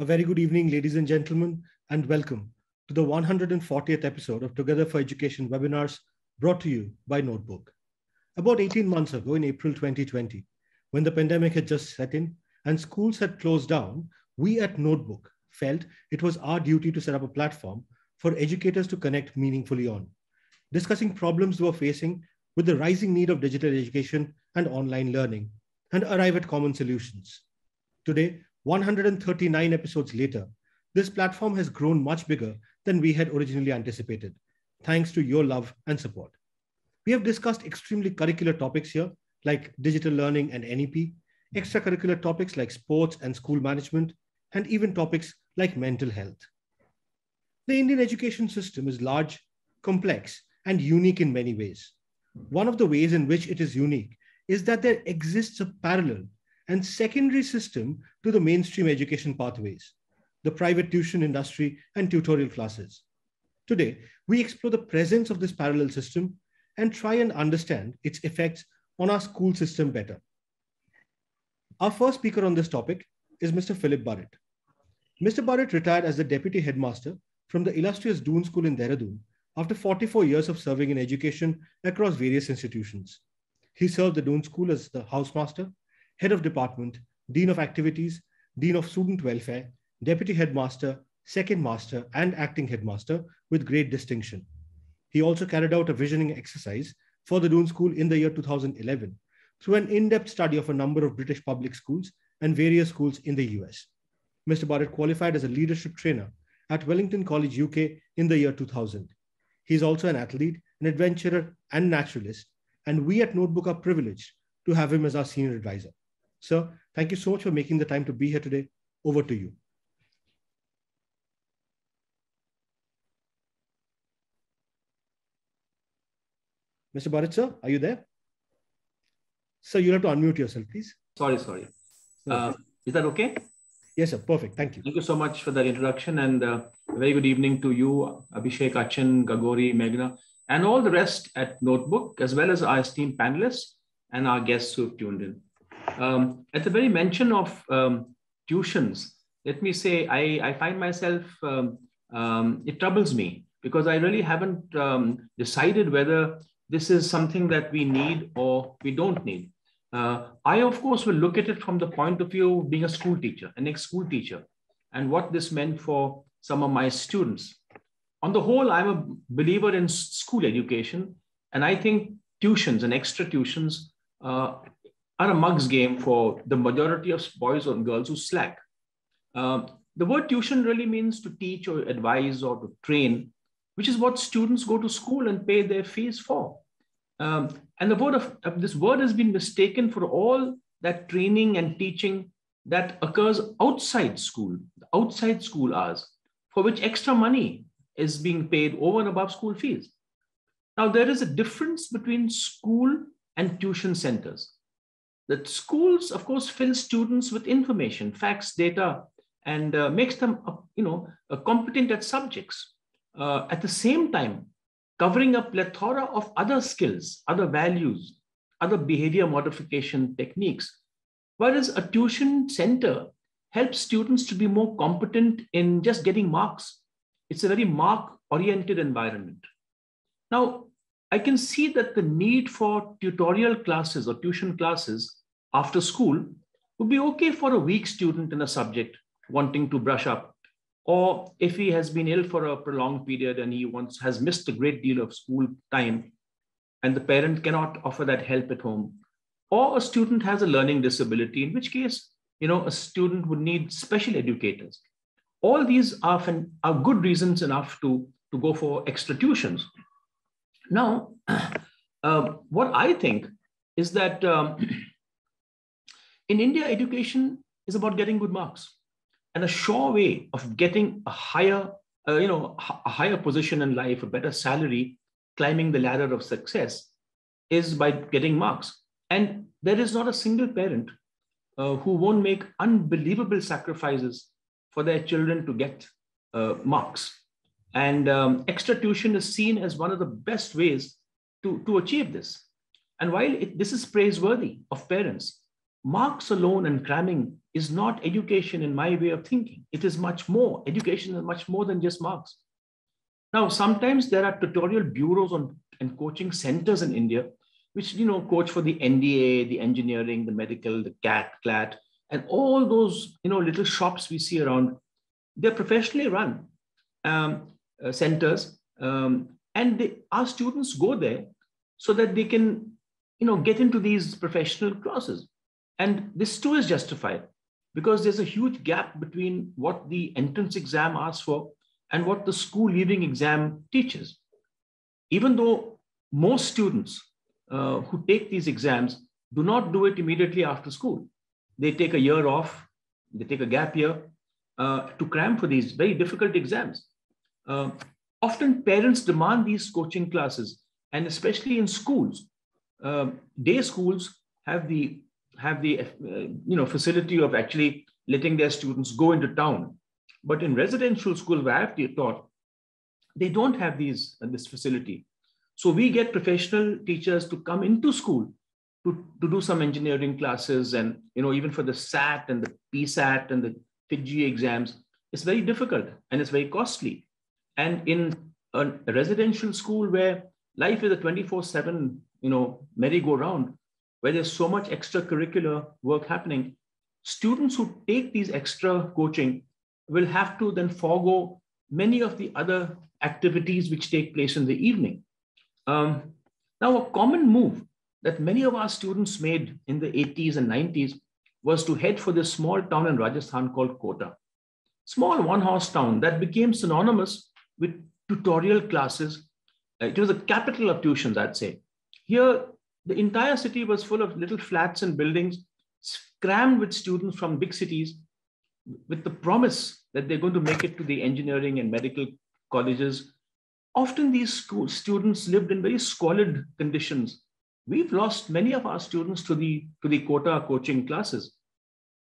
A very good evening, ladies and gentlemen, and welcome to the 140th episode of Together for Education webinars brought to you by Notebook. About 18 months ago, in April 2020, when the pandemic had just set in and schools had closed down, we at Notebook felt it was our duty to set up a platform for educators to connect meaningfully on, discussing problems they were facing with the rising need of digital education and online learning, and arrive at common solutions. Today, 139 episodes later, this platform has grown much bigger than we had originally anticipated, thanks to your love and support. We have discussed extremely curricular topics here, like digital learning and NEP, extracurricular topics like sports and school management, and even topics like mental health. The Indian education system is large, complex, and unique in many ways. One of the ways in which it is unique is that there exists a parallel and secondary system to the mainstream education pathways, the private tuition industry and tutorial classes. Today, we explore the presence of this parallel system and try and understand its effects on our school system better. Our first speaker on this topic is Mr. Philip Burrett. Mr. Burrett retired as the Deputy Headmaster from the illustrious Doon School in Dehradun after 44 years of serving in education across various institutions. He served the Doon School as the Housemaster, Head of Department, Dean of Activities, Dean of Student Welfare, Deputy Headmaster, Second Master, and Acting Headmaster with great distinction. He also carried out a visioning exercise for the Doon School in the year 2011 through an in-depth study of a number of British public schools and various schools in the US. Mr. Burrett qualified as a leadership trainer at Wellington College, UK in the year 2000. He is also an athlete, an adventurer, and naturalist, and we at Notebook are privileged to have him as our senior advisor. Sir, thank you so much for making the time to be here today. Over to you. Mr. Burrett, sir, are you there? Sir, you'll have to unmute yourself, please. Sorry. Is that okay? Yes, sir. Perfect. Thank you. Thank you so much for that introduction, and a very good evening to you, Abhishek, Achin, Gagori, Meghna, and all the rest at Notebook, as well as our esteemed panelists and our guests who have tuned in. At the very mention of tuitions, let me say I find myself, it troubles me because I really haven't decided whether this is something that we need or we don't need. I, of course, will look at it from the point of view of being a school teacher, an ex-school teacher, and what this meant for some of my students. On the whole, I'm a believer in school education, and I think tuitions and extra tuitions are a mug's game for the majority of boys and girls who slack. The word tuition really means to teach or advise or to train, which is what students go to school and pay their fees for. And the word of this word has been mistaken for all that training and teaching that occurs outside school hours, for which extra money is being paid over and above school fees. Now, there is a difference between school and tuition centers. That schools, of course, fill students with information, facts, data, and makes them, competent at subjects. At the same time, covering a plethora of other skills, other values, other behavior modification techniques. Whereas a tuition center helps students to be more competent in just getting marks. It's a very mark-oriented environment. Now, I can see that the need for tutorial classes or tuition classes after school would be okay for a weak student in a subject wanting to brush up, or if he has been ill for a prolonged period and he has missed a great deal of school time and the parent cannot offer that help at home, or a student has a learning disability, in which case, a student would need special educators. All these are good reasons enough to go for extra tuitions. Now, what I think is that in India, education is about getting good marks. And a sure way of getting a higher position in life, a better salary, climbing the ladder of success, is by getting marks. And there is not a single parent who won't make unbelievable sacrifices for their children to get marks. And extra tuition is seen as one of the best ways to achieve this. And while this is praiseworthy of parents, marks alone and cramming is not education in my way of thinking. It is much more. Education is much more than just marks. Now, sometimes there are tutorial bureaus and coaching centers in India, which, coach for the NDA, the engineering, the medical, the CAT, and all those, little shops we see around. They're professionally run centers, and our students go there so that they can, get into these professional courses. And this too is justified because there's a huge gap between what the entrance exam asks for and what the school leaving exam teaches. Even though most students who take these exams do not do it immediately after school. They take a year off, they take a gap year to cram for these very difficult exams. Often parents demand these coaching classes, and especially in schools. Day schools have the facility of actually letting their students go into town. But in residential schools where I have taught, they don't have this facility. So we get professional teachers to come into school to do some engineering classes, and even for the SAT and the PSAT and the FITGE exams, it's very difficult and it's very costly. And in a residential school where life is a 24/7, merry-go-round, where there's so much extracurricular work happening, students who take these extra coaching will have to then forego many of the other activities which take place in the evening. Now, a common move that many of our students made in the 80s and 90s was to head for this small town in Rajasthan called Kota. Small one-horse town that became synonymous with tutorial classes. It was the capital of tuitions, I'd say. Here, the entire city was full of little flats and buildings, crammed with students from big cities, with the promise that they're going to make it to the engineering and medical colleges. Often these school students lived in very squalid conditions. We've lost many of our students to the Kota coaching classes,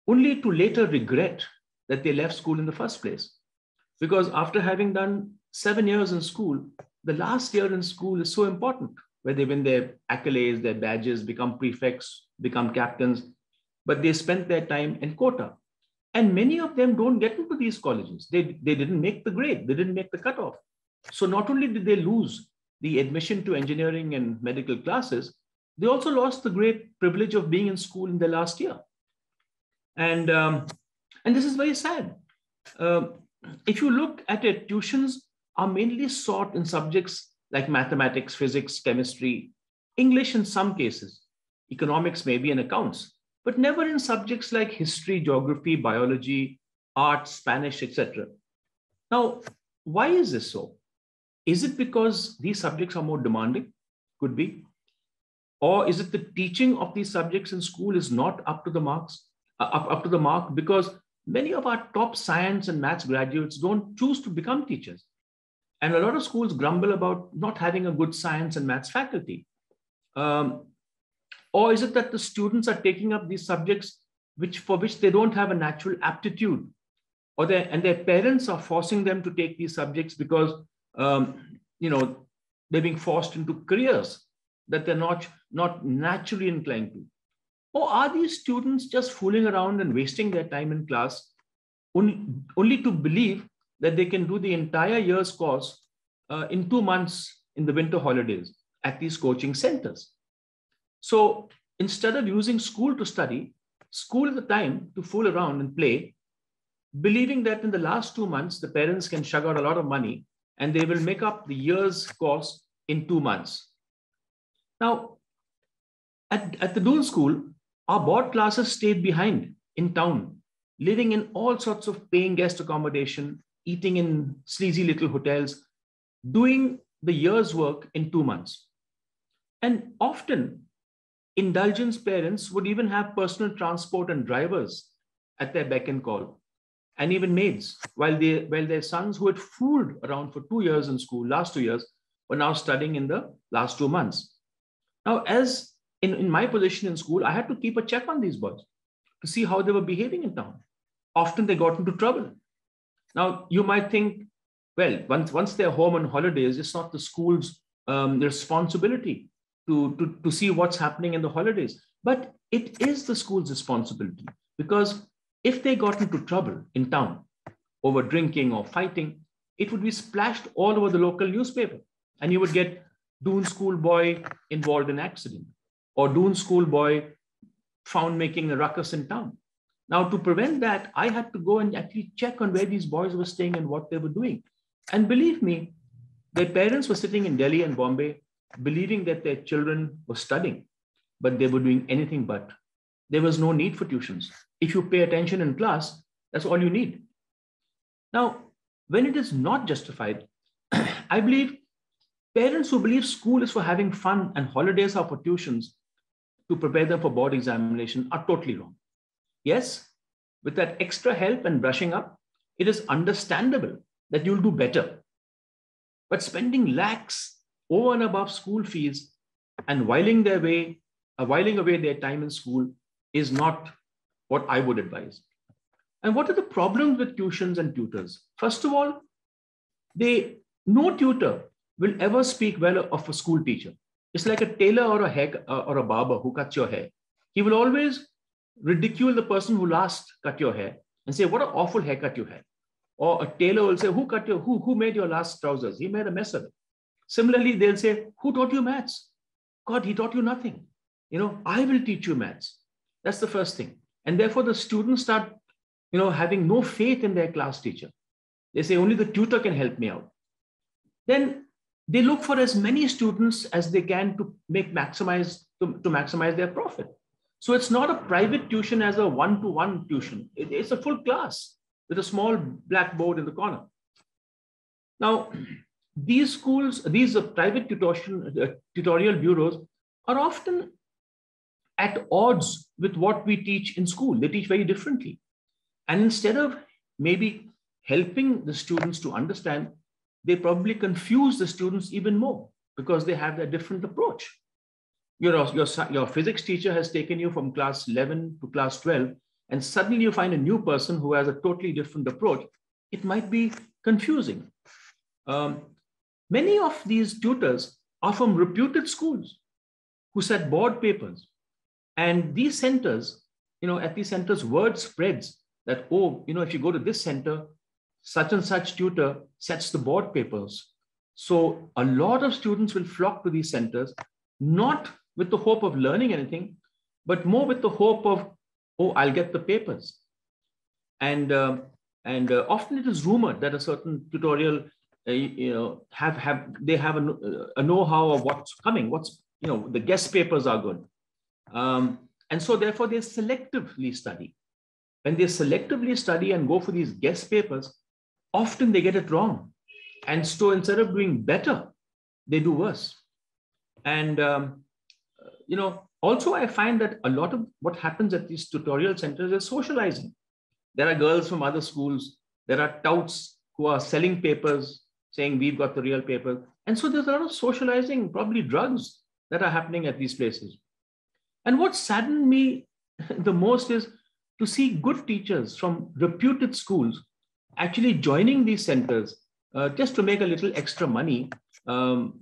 only to later regret that they left school in the first place. Because after having done 7 years in school, the last year in school is so important, where they win their accolades, their badges, become prefects, become captains, but they spent their time in Kota. And many of them don't get into these colleges. They didn't make the grade, they didn't make the cutoff. So not only did they lose the admission to engineering and medical classes, they also lost the great privilege of being in school in their last year. And this is very sad. If you look at it, tuitions are mainly sought in subjects like mathematics, physics, chemistry, English in some cases, economics maybe, and accounts, but never in subjects like history, geography, biology, art, Spanish, etc. Now, why is this so? Is it because these subjects are more demanding? Could be. Or is it the teaching of these subjects in school is not up to the marks, up to the mark, because many of our top science and maths graduates don't choose to become teachers. And a lot of schools grumble about not having a good science and maths faculty. Or is it that the students are taking up these subjects for which they don't have a natural aptitude, or their parents are forcing them to take these subjects because they're being forced into careers that they're not naturally inclined to? Or are these students just fooling around and wasting their time in class only to believe that they can do the entire year's course in 2 months in the winter holidays at these coaching centers? So instead of using school to study, school is the time to fool around and play, believing that in the last 2 months, the parents can shug out a lot of money and they will make up the year's course in 2 months. Now, at the Doon School, our board classes stayed behind in town, living in all sorts of paying guest accommodation, eating in sleazy little hotels, doing the year's work in 2 months. And often, indulgence parents would even have personal transport and drivers at their beck and call, and even maids, while their sons who had fooled around for 2 years in school, last 2 years, were now studying in the last 2 months. Now, as in my position in school, I had to keep a check on these boys to see how they were behaving in town. Often they got into trouble. Now, you might think, well, once they're home on holidays, it's not the school's responsibility to see what's happening in the holidays. But it is the school's responsibility, because if they got into trouble in town over drinking or fighting, it would be splashed all over the local newspaper. And you would get Doon schoolboy involved in accident, or Doon schoolboy found making a ruckus in town. Now, to prevent that, I had to go and actually check on where these boys were staying and what they were doing. And believe me, their parents were sitting in Delhi and Bombay, believing that their children were studying, but they were doing anything but. There was no need for tuitions. If you pay attention in class, that's all you need. Now, when it is not justified, I believe parents who believe school is for having fun and holidays are for tuitions to prepare them for board examination are totally wrong. Yes, with that extra help and brushing up, it is understandable that you'll do better. But spending lakhs over and above school fees and whiling away their time in school is not what I would advise. And what are the problems with tuitions and tutors? First of all, no tutor will ever speak well of a school teacher. It's like a tailor or a barber who cuts your hair. He will always ridicule the person who last cut your hair and say, what an awful haircut you had. Or a tailor will say, who made your last trousers? He made a mess of it. Similarly, they'll say, who taught you maths? God, he taught you nothing. I will teach you maths. That's the first thing. And therefore the students start, having no faith in their class teacher. They say, only the tutor can help me out. Then they look for as many students as they can to maximize their profit. So it's not a private tuition as a one-to-one tuition. It's a full class with a small blackboard in the corner. Now, these private tutorial bureaus are often at odds with what we teach in school. They teach very differently. And instead of maybe helping the students to understand, they probably confuse the students even more because they have a different approach. Your physics teacher has taken you from class 11 to class 12, and suddenly you find a new person who has a totally different approach. It might be confusing. Many of these tutors are from reputed schools who set board papers. And these centers, at these centers, word spreads that, if you go to this center, such and such tutor sets the board papers. So a lot of students will flock to these centers, not with the hope of learning anything, but more with the hope of, I'll get the papers. And often it is rumored that a certain tutorial, they have a know-how of what's coming, the guest papers are good. And so therefore they selectively study. When they selectively study and go for these guest papers, often they get it wrong. And so instead of doing better, they do worse. And, also I find that a lot of what happens at these tutorial centers is socializing. There are girls from other schools. There are touts who are selling papers, saying we've got the real paper. And so there's a lot of socializing, probably drugs that are happening at these places. And what saddened me the most is to see good teachers from reputed schools actually joining these centers just to make a little extra money, so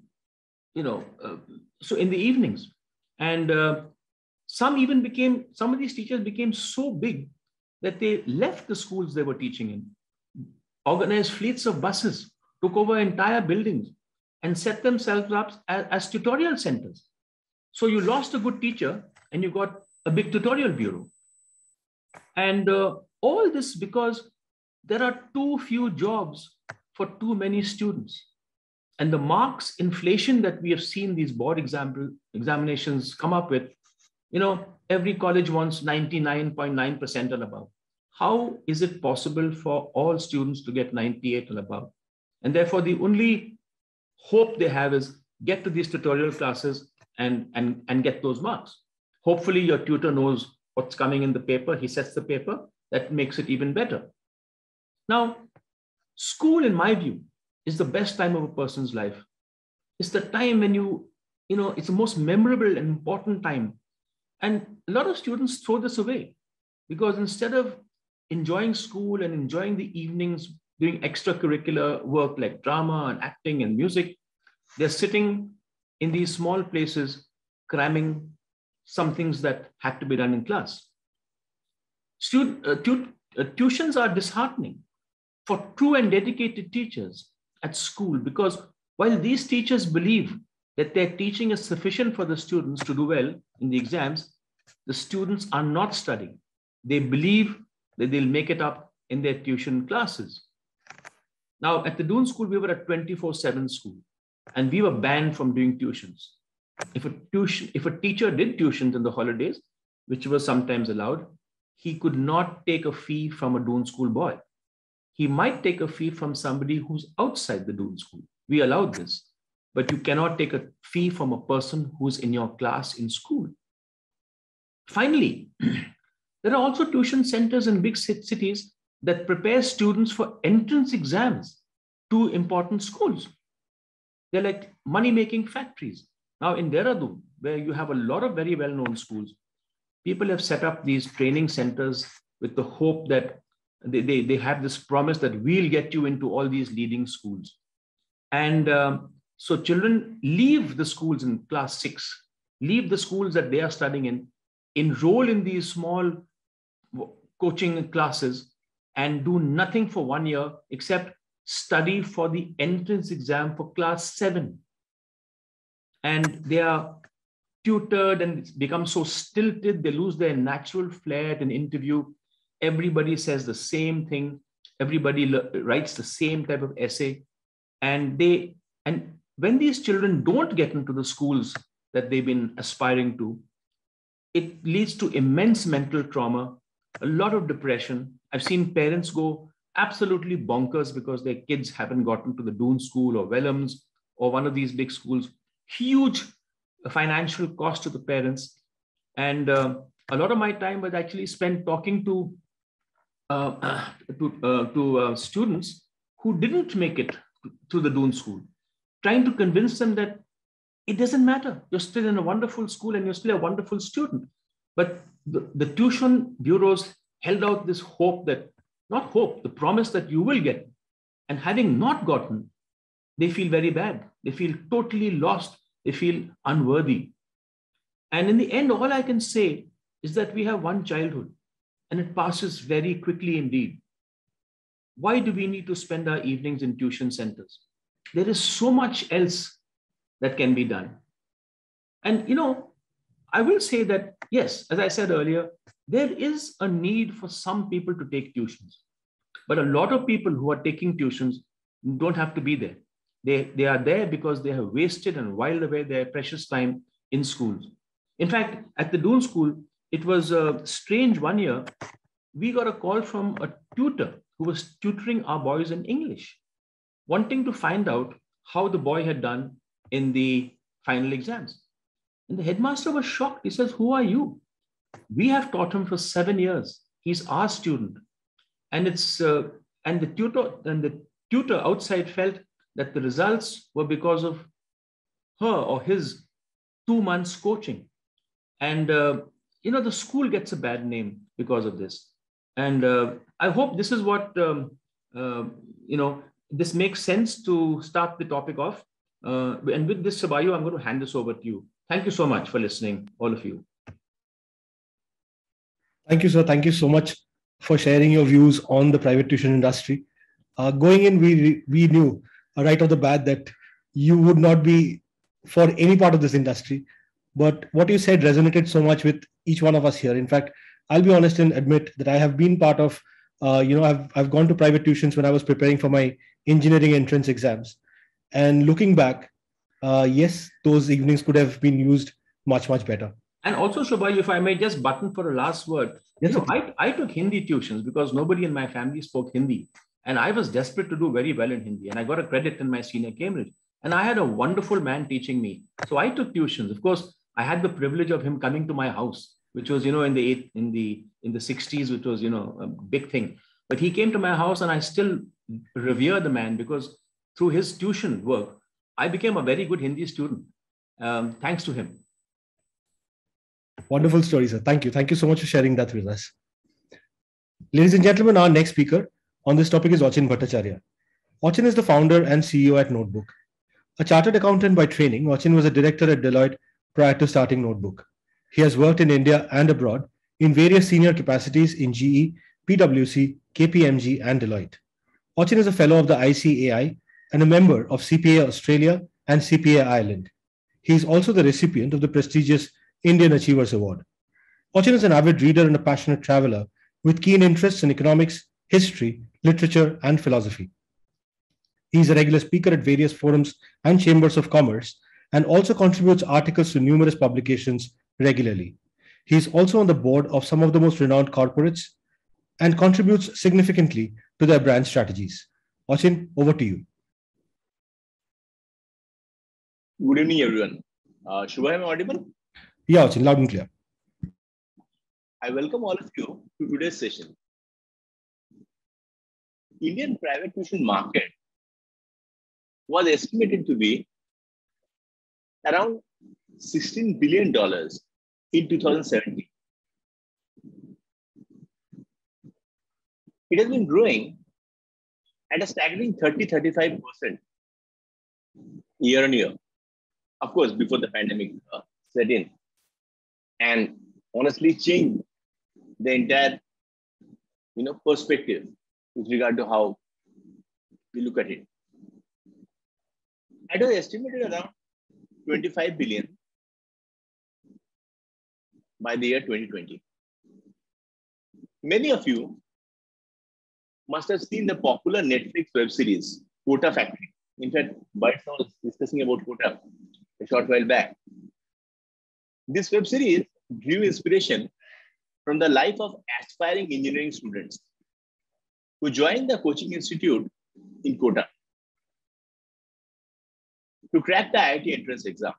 in the evenings. And some of these teachers became so big that they left the schools they were teaching in, organized fleets of buses, took over entire buildings, and set themselves up as tutorial centers. So you lost a good teacher and you got a big tutorial bureau. And all this because there are too few jobs for too many students. And the marks inflation that we have seen these board examinations come up with, every college wants 99.9% and above. How is it possible for all students to get 98 and above? And therefore, the only hope they have is get to these tutorial classes and get those marks. Hopefully, your tutor knows what's coming in the paper. He sets the paper. That makes it even better. Now, school, in my view, is the best time of a person's life. It's the time when it's the most memorable and important time. And a lot of students throw this away because instead of enjoying school and enjoying the evenings, doing extracurricular work like drama and acting and music, they're sitting in these small places, cramming some things that had to be done in class. Tuitions are disheartening for true and dedicated teachers at school, because while these teachers believe that their teaching is sufficient for the students to do well in the exams, the students are not studying. They believe that they'll make it up in their tuition classes. Now, at the Doon School, we were a 24/7 school, and we were banned from doing tuitions. If a teacher did tuitions in the holidays, which was sometimes allowed, he could not take a fee from a Doon School boy. He might take a fee from somebody who's outside the Doon School. We allowed this, but you cannot take a fee from a person who's in your class in school. Finally, there are also tuition centers in big cities that prepare students for entrance exams to important schools. They're like money-making factories. Now in Dehradun, where you have a lot of very well-known schools, people have set up these training centers with the hope that they have this promise that we'll get you into all these leading schools. And so children leave the schools in class 6, leave the schools that they are studying in, enroll in these small coaching classes, and do nothing for 1 year except study for the entrance exam for class 7. And they are tutored and become so stilted, they lose their natural flair at an interview. Everybody says the same thing. Everybody writes the same type of essay. And when these children don't get into the schools that they've been aspiring to, it leads to immense mental trauma, a lot of depression. I've seen parents go absolutely bonkers because their kids haven't gotten to the Doon School or Wellams or one of these big schools. Huge financial cost to the parents. And a lot of my time was actually spent talking to students who didn't make it to the Doon School, trying to convince them that it doesn't matter. You're still in a wonderful school and you're still a wonderful student. But the tuition bureaus held out this hope that, not hope, the promise that you will get. And having not gotten, they feel very bad. They feel totally lost. They feel unworthy. And in the end, all I can say is that we have one childhood and it passes very quickly indeed. Why do we need to spend our evenings in tuition centers? There is so much else that can be done. And, I will say that, yes, as I said earlier, there is a need for some people to take tuitions. But a lot of people who are taking tuitions don't have to be there. They are there because they have wasted and whiled away their precious time in schools. In fact, at the Doon School, it was a strange one year. We got a call from a tutor who was tutoring our boys in English, wanting to find out how the boy had done in the final exams. And the headmaster was shocked. He says, "Who are you? We have taught him for 7 years. He's our student." And the tutor outside felt that the results were because of her or his 2 months coaching. And, the school gets a bad name because of this. And I hope this is what, this makes sense to start the topic off. And with this, Sabayu, I'm going to hand this over to you. Thank you so much for listening, all of you. Thank you, sir. Thank you so much for sharing your views on the private tuition industry. Going in, we knew right off the bat that you would not be for any part of this industry. But what you said resonated so much with each one of us here. In fact, I'll be honest and admit that I have been part of, I've gone to private tuitions when I was preparing for my engineering entrance exams. And looking back, yes, those evenings could have been used much, much better. And also, Shobha, if I may just button for a last word, yes, I took Hindi tuitions because nobody in my family spoke Hindi. And I was desperate to do very well in Hindi. And I got a credit in my senior Cambridge. And I had a wonderful man teaching me. So I took tuitions. Of course, I had the privilege of him coming to my house, which was, in the 60s, which was, a big thing. But he came to my house and I still revere the man because through his tuition work, I became a very good Hindi student. Thanks to him. Wonderful story, sir. Thank you. Thank you so much for sharing that with us. Ladies and gentlemen, our next speaker on this topic is Achin Bhattacharya. Achin is the founder and CEO at Notebook. A chartered accountant by training, Achin was a director at Deloitte prior to starting Notebook. He has worked in India and abroad in various senior capacities in GE, PwC, KPMG, and Deloitte. Achin is a fellow of the ICAI and a member of CPA Australia and CPA Ireland. He is also the recipient of the prestigious Indian Achievers Award. Achin is an avid reader and a passionate traveler with keen interests in economics, history, literature, and philosophy. He is a regular speaker at various forums and chambers of commerce and also contributes articles to numerous publications regularly. He is also on the board of some of the most renowned corporates and contributes significantly to their brand strategies. Achin, over to you. Good evening, everyone. Shubha, am I audible? Yeah, Achin, loud and clear. I welcome all of you to today's session. Indian private tuition market was estimated to be around $16 billion in 2017. It has been growing at a staggering 30-35% year on year. Of course, before the pandemic set in, and honestly changed the entire perspective with regard to how we look at it. It was estimated around 25 billion by the year 2020. Many of you must have seen the popular Netflix web series, Quota Factory. In fact, Bytes was discussing about quota a short while back. This web series drew inspiration from the life of aspiring engineering students who joined the coaching institute in Kota to crack the IIT entrance exam.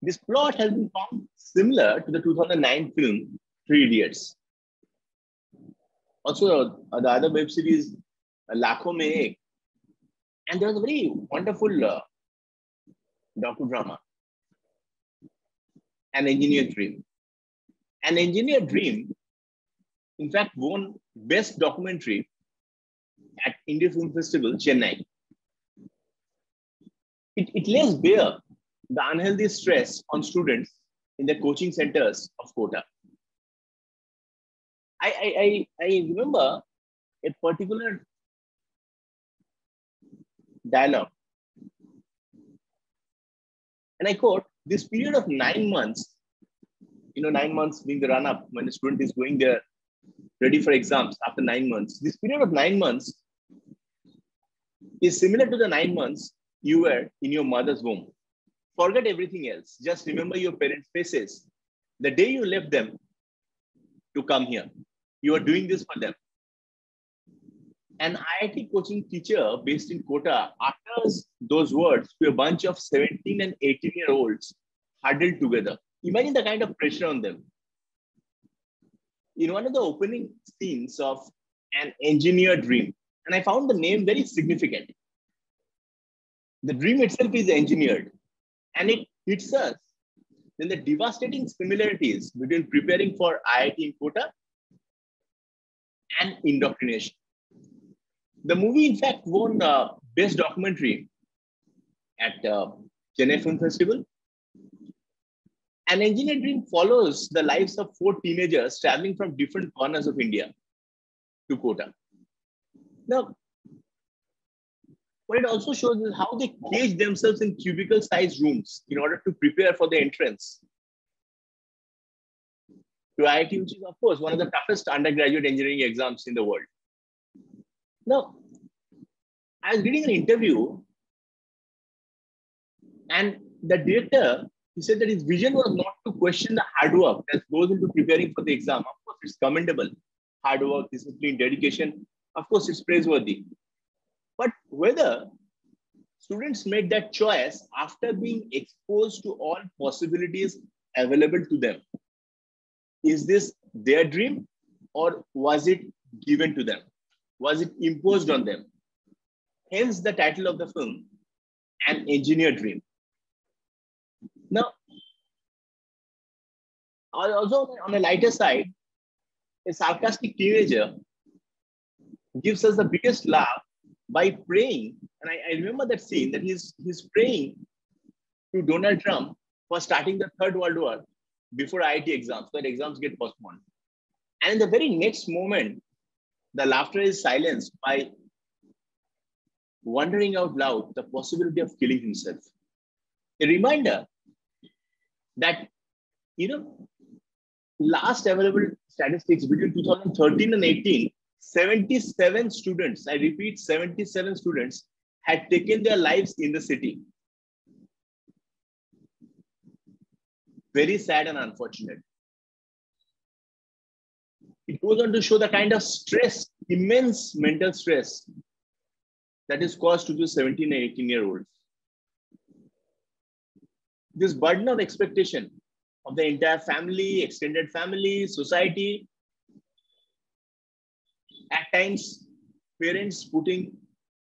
This plot has been found similar to the 2009 film Three Idiots. Also, the other web series, Lakho Mein Ek. And there was a very wonderful docudrama, An Engineer Dream. An Engineer Dream, in fact, won Best Documentary at India Film Festival, Chennai. It lays bare the unhealthy stress on students in the coaching centers of Kota. I remember a particular dialogue. And I quote, this period of 9 months, 9 months being the run-up when the student is going there, ready for exams after 9 months. This period of 9 months is similar to the 9 months you were in your mother's womb. Forget everything else. Just remember your parents' faces. The day you left them to come here, you are doing this for them. An IIT coaching teacher based in Kota utters those words to a bunch of 17 and 18-year-olds huddled together. Imagine the kind of pressure on them. In one of the opening scenes of An Engineer Dream, and I found the name very significant. The dream itself is engineered, and it hits us in the devastating similarities between preparing for IIT in Kota and indoctrination. The movie, in fact, won Best Documentary at Chennai Film Festival. An Engineer Dream follows the lives of 4 teenagers traveling from different corners of India to Kota. Now, what it also shows is how they cage themselves in cubicle-sized rooms in order to prepare for the entrance to IIT, which is, of course, one of the toughest undergraduate engineering exams in the world. Now, I was reading an interview, and the director, he said that his vision was not to question the hard work that goes into preparing for the exam. Of course, it's commendable. Hard work, discipline, dedication, of course, it's praiseworthy. But whether students made that choice after being exposed to all possibilities available to them, is this their dream or was it given to them? Was it imposed on them? Hence the title of the film, An Engineer Dream. Now, also on a lighter side, a sarcastic teenager gives us the biggest laugh by praying. And I remember that scene that he's praying to Donald Trump for starting the Third World War before IIT exams, so that exams get postponed. And in the very next moment, the laughter is silenced by wondering out loud the possibility of killing himself. A reminder that, last available statistics between 2013 and 18, 77 students, I repeat, 77 students had taken their lives in the city. Very sad and unfortunate. It goes on to show the kind of stress, immense mental stress that is caused to the 17 and 18-year-olds. This burden of expectation of the entire family, extended family, society, at times parents putting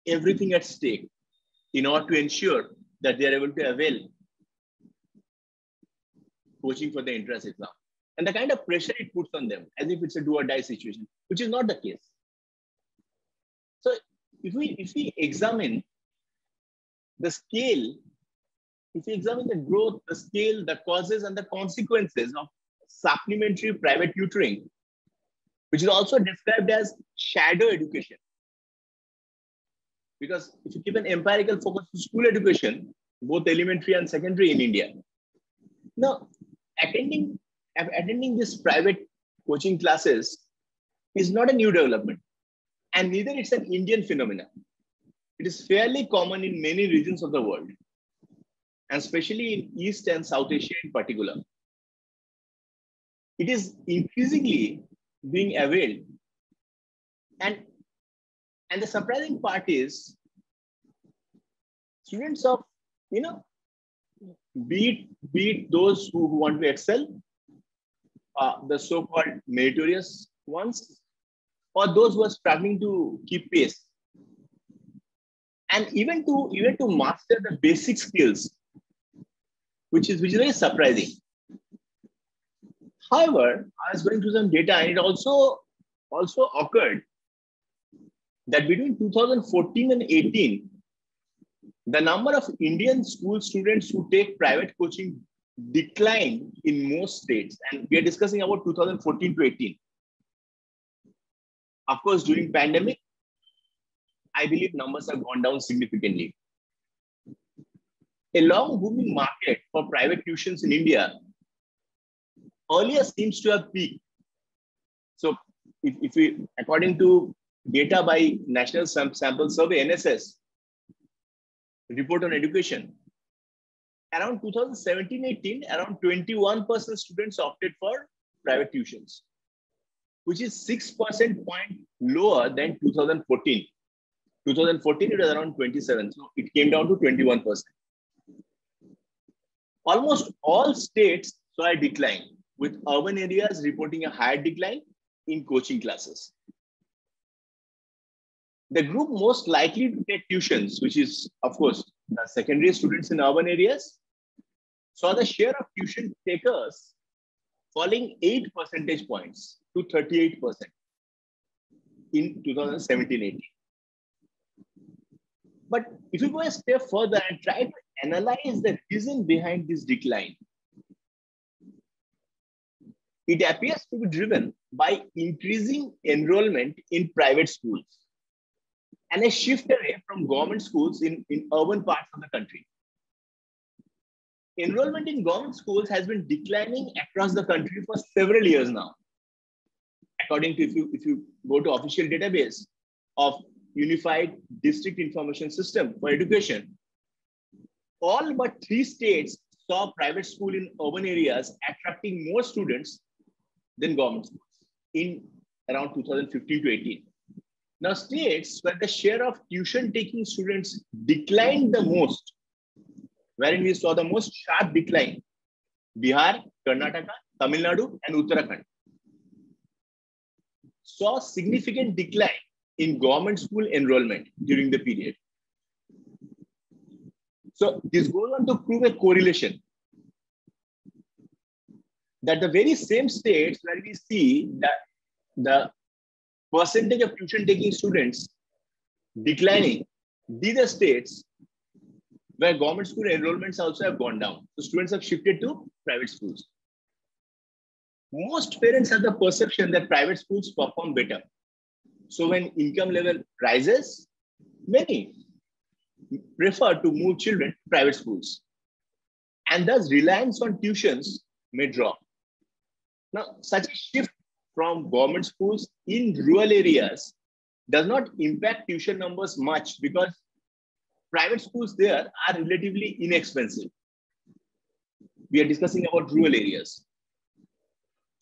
everything at stake in order to ensure that they are able to avail coaching for the entrance exam. And the kind of pressure it puts on them, as if it's a do or die situation, which is not the case. So if we examine the scale, if we examine the growth, the scale, the causes and the consequences of supplementary private tutoring, which is also described as shadow education. Because if you keep an empirical focus to school education, both elementary and secondary in India, now attending these private coaching classes is not a new development, and neither it's an Indian phenomenon. It is fairly common in many regions of the world, and especially in East and South Asia in particular. It is increasingly being availed. And the surprising part is students of, be it those who want to excel, the so-called meritorious ones, or those who are struggling to keep pace, and even to master the basic skills, which is very surprising. However, I was going through some data, and it also occurred that between 2014 and 18, the number of Indian school students who take private coaching declined in most states. And we are discussing about 2014 to 18. Of course, during pandemic, I believe numbers have gone down significantly. A long booming market for private tuitions in India earlier seems to have peaked. So if we, according to data by National Sample Survey, NSS, report on education, around 2017-18, around 21% students opted for private tuitions, which is 6% point lower than 2014. 2014, it was around 27, so it came down to 21%. Almost all states saw a decline, with urban areas reporting a higher decline in coaching classes. The group most likely to take tuitions, which is, of course, the secondary students in urban areas, saw the share of tuition takers falling 8 percentage points to 38% in 2017-18. But if you go a step further and try to analyze the reason behind this decline, it appears to be driven by increasing enrollment in private schools and a shift away from government schools in urban parts of the country. Enrollment in government schools has been declining across the country for several years now. According to, if you go to official database of Unified District Information System for Education, all but 3 states saw private school in urban areas attracting more students than government schools in around 2015 to 18. Now, states where the share of tuition taking students declined the most, wherein we saw the most sharp decline, Bihar, Karnataka, Tamil Nadu, and Uttarakhand, saw significant decline in government school enrollment during the period. So this goes on to prove a correlation that the very same states where we see that the percentage of tuition taking students declining, these are states where government school enrollments also have gone down. So students have shifted to private schools. most parents have the perception that private schools perform better. So when income level rises, many prefer to move children to private schools. And thus reliance on tuitions may drop. Now, such a shift from government schools in rural areas does not impact tuition numbers much because private schools there are relatively inexpensive. We are discussing about rural areas.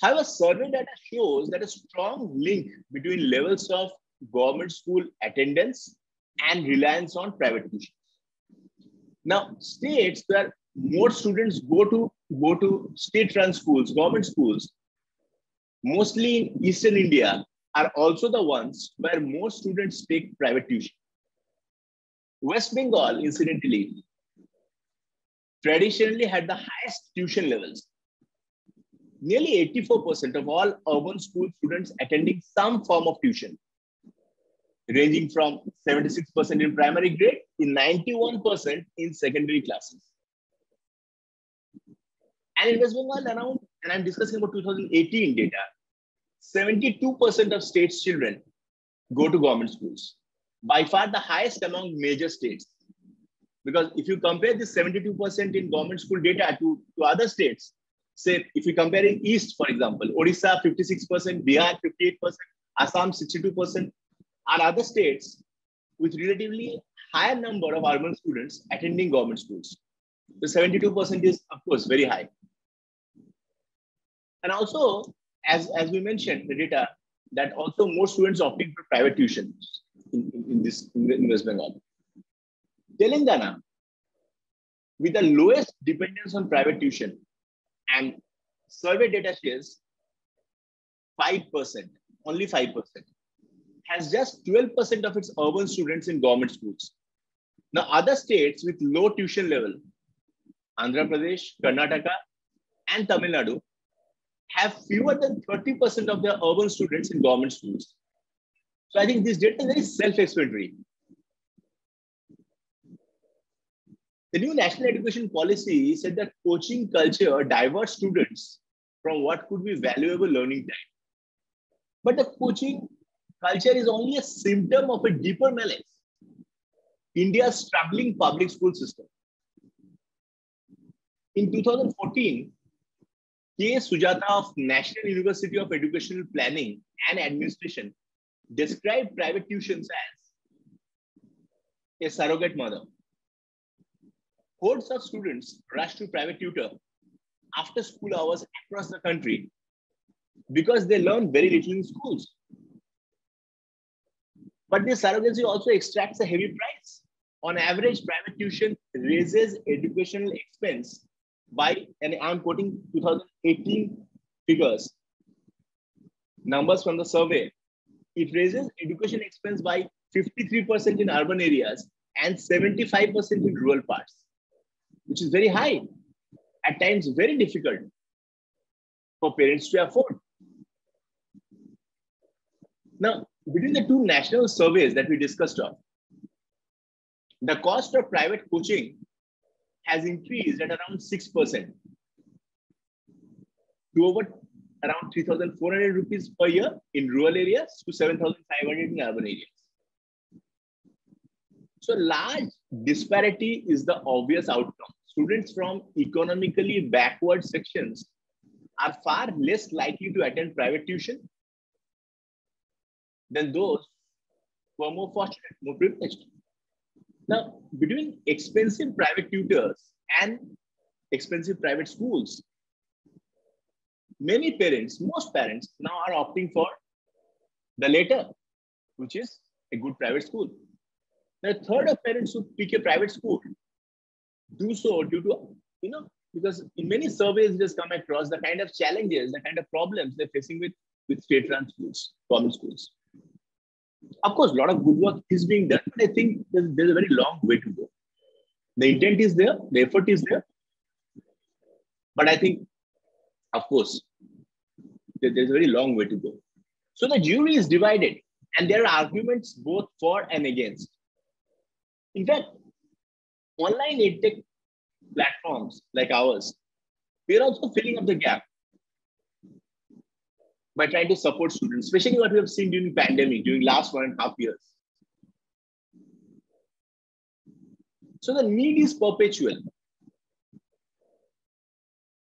However, survey data shows that a strong link between levels of government school attendance and reliance on private tuition. Now, states where more students go to state-run schools, government schools, mostly in Eastern India, are also the ones where more students take private tuition. West Bengal, incidentally, traditionally had the highest tuition levels. Nearly 84% of all urban school students attending some form of tuition, ranging from 76% in primary grade to 91% in secondary classes. And in West Bengal, around, and I'm discussing about 2018 data, 72% of states' children go to government schools, by far the highest among major states. Because if you compare this 72% in government school data to other states, say if we compare in East, for example, Odisha 56%, Bihar 58%, Assam 62%, are other states with relatively higher number of urban students attending government schools. The 72% is, of course, very high. And also, as we mentioned, the data that also more students opting for private tuition in West Bengal. Telangana, with the lowest dependence on private tuition, and survey data shares 5%, only 5%, has just 12% of its urban students in government schools. Now, other states with low tuition level, Andhra Pradesh, Karnataka, and Tamil Nadu, have fewer than 30% of their urban students in government schools. So I think this data is very self-explanatory. The new national education policy said that coaching culture diverts students from what could be valuable learning time. But the coaching culture is only a symptom of a deeper malaise. India's struggling public school system. In 2014, K. Sujata of National University of Educational Planning and Administration described private tuitions as a surrogate mother. Hordes of students rush to private tutor after school hours across the country because they learn very little in schools. But this surrogacy also extracts a heavy price. On average, private tuition raises educational expense by, and I'm quoting 2018 figures, numbers from the survey, it raises education expense by 53% in urban areas and 75% in rural parts, which is very high, at times very difficult for parents to afford. Now, between the two national surveys that we discussed of, the cost of private coaching has increased at around 6% to over around 3,400 rupees per year in rural areas to 7,500 in urban areas. So large disparity is the obvious outcome. Students from economically backward sections are far less likely to attend private tuition than those who are more fortunate, more privileged. Now, between expensive private tutors and expensive private schools, many parents, most parents now are opting for the latter, which is a good private school. The third of parents who pick a private school do so due to, because in many surveys it has come across the kind of challenges, the kind of problems they're facing with state-run schools, government schools. Of course, a lot of good work is being done, but I think there's a very long way to go. The intent is there, the effort is there. But I think, of course, there's a very long way to go. So the jury is divided, and there are arguments both for and against. In fact, online edtech platforms like ours, we are also filling up the gap. by trying to support students, especially what we have seen during pandemic, during last 1.5 years. So the need is perpetual.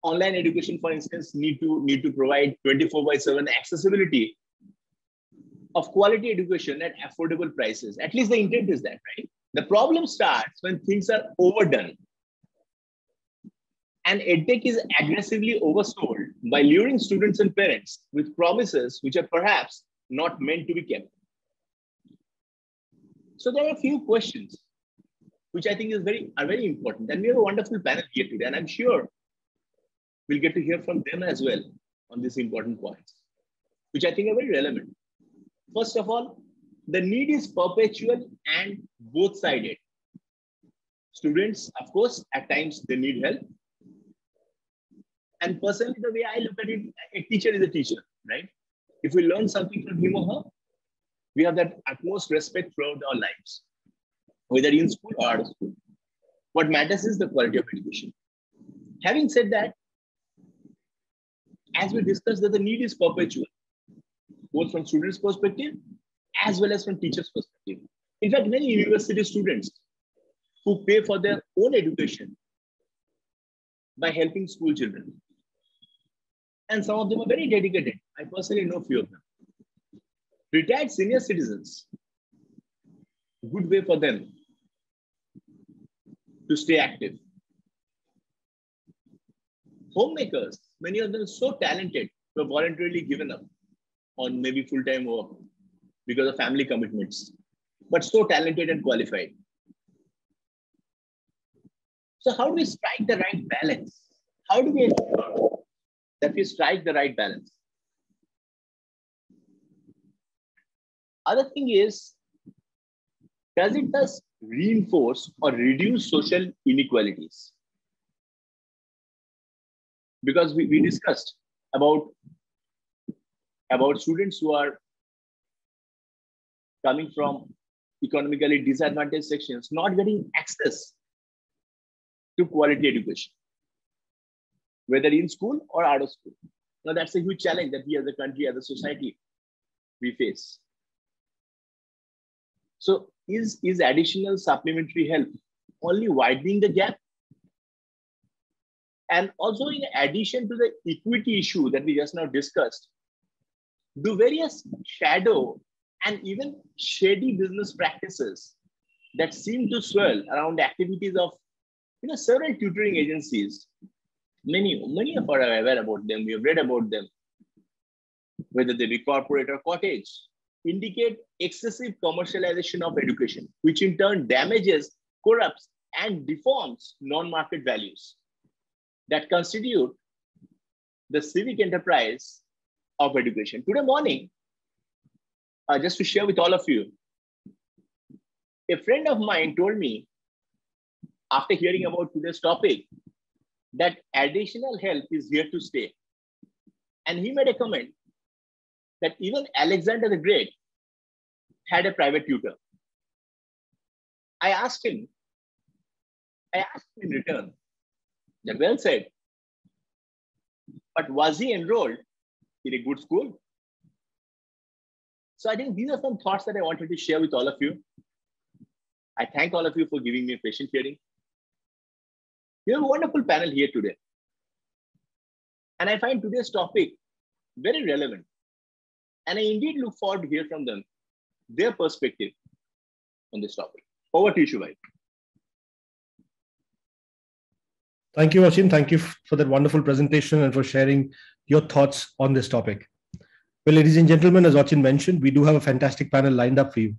Online education, for instance, need to provide 24/7 accessibility of quality education at affordable prices. At least the intent is that, right? The problem starts when things are overdone and EdTech is aggressively oversold by luring students and parents with promises which are perhaps not meant to be kept. So there are a few questions which I think are very important. And we have a wonderful panel here today, and I'm sure we'll get to hear from them as well on these important points, which I think are very relevant. First of all, the need is perpetual and both-sided. Students, of course, at times they need help. And personally, the way I look at it, a teacher is a teacher, right? If we learn something from him or her, we have that utmost respect throughout our lives, whether in school or out of school. What matters is the quality of education. Having said that, as we discussed, that the need is perpetual, both from students' perspective as well as from teachers' perspective. In fact, many university students who pay for their own education by helping school children. And some of them are very dedicated. I personally know a few of them. Retired senior citizens, good way for them to stay active. Homemakers, many of them so talented, who have voluntarily given up on maybe full-time work because of family commitments, but so talented and qualified. So how do we strike the right balance? How do we ensure that we strike the right balance? Other thing is, does it thus reinforce or reduce social inequalities? Because we discussed about students who are coming from economically disadvantaged sections, not getting access to quality education, whether in school or out of school. Now, that's a huge challenge that we as a country, as a society, we face. So is additional supplementary help only widening the gap? And also, in addition to the equity issue that we just now discussed, do various shadow and even shady business practices that seem to swirl around activities of several tutoring agencies, many of us are aware about them, we have read about them, whether they be corporate or cottage, indicate excessive commercialization of education, which in turn damages, corrupts, and deforms non-market values that constitute the civic enterprise of education. Today morning, just to share with all of you, a friend of mine told me, after hearing about today's topic, that additional help is here to stay. And he made a comment that even Alexander the Great had a private tutor. I asked him in return, that well said, but was he enrolled in a good school? So I think these are some thoughts that I wanted to share with all of you. I thank all of you for giving me a patient hearing. We have a wonderful panel here today. And I find today's topic very relevant. And I indeed look forward to hear from them, their perspective on this topic. Over to you, Shubhai. Thank you, Achin. Thank you for that wonderful presentation and for sharing your thoughts on this topic. Well, ladies and gentlemen, as Achin mentioned, we do have a fantastic panel lined up for you.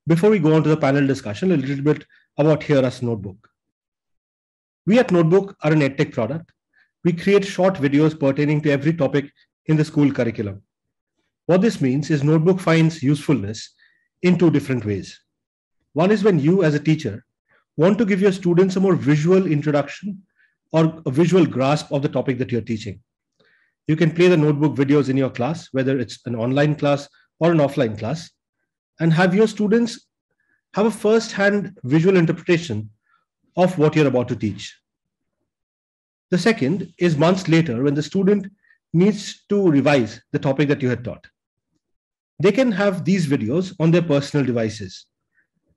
Before we go on to the panel discussion, a little bit about Hear Us Notebook. We at Notebook are an EdTech product. We create short videos pertaining to every topic in the school curriculum. What this means is Notebook finds usefulness in two different ways. One is when you, as a teacher, want to give your students a more visual introduction or a visual grasp of the topic that you're teaching. You can play the Notebook videos in your class, whether it's an online class or an offline class, and have your students have a first-hand visual interpretation of what you're about to teach. The second is months later when the student needs to revise the topic that you had taught. They can have these videos on their personal devices.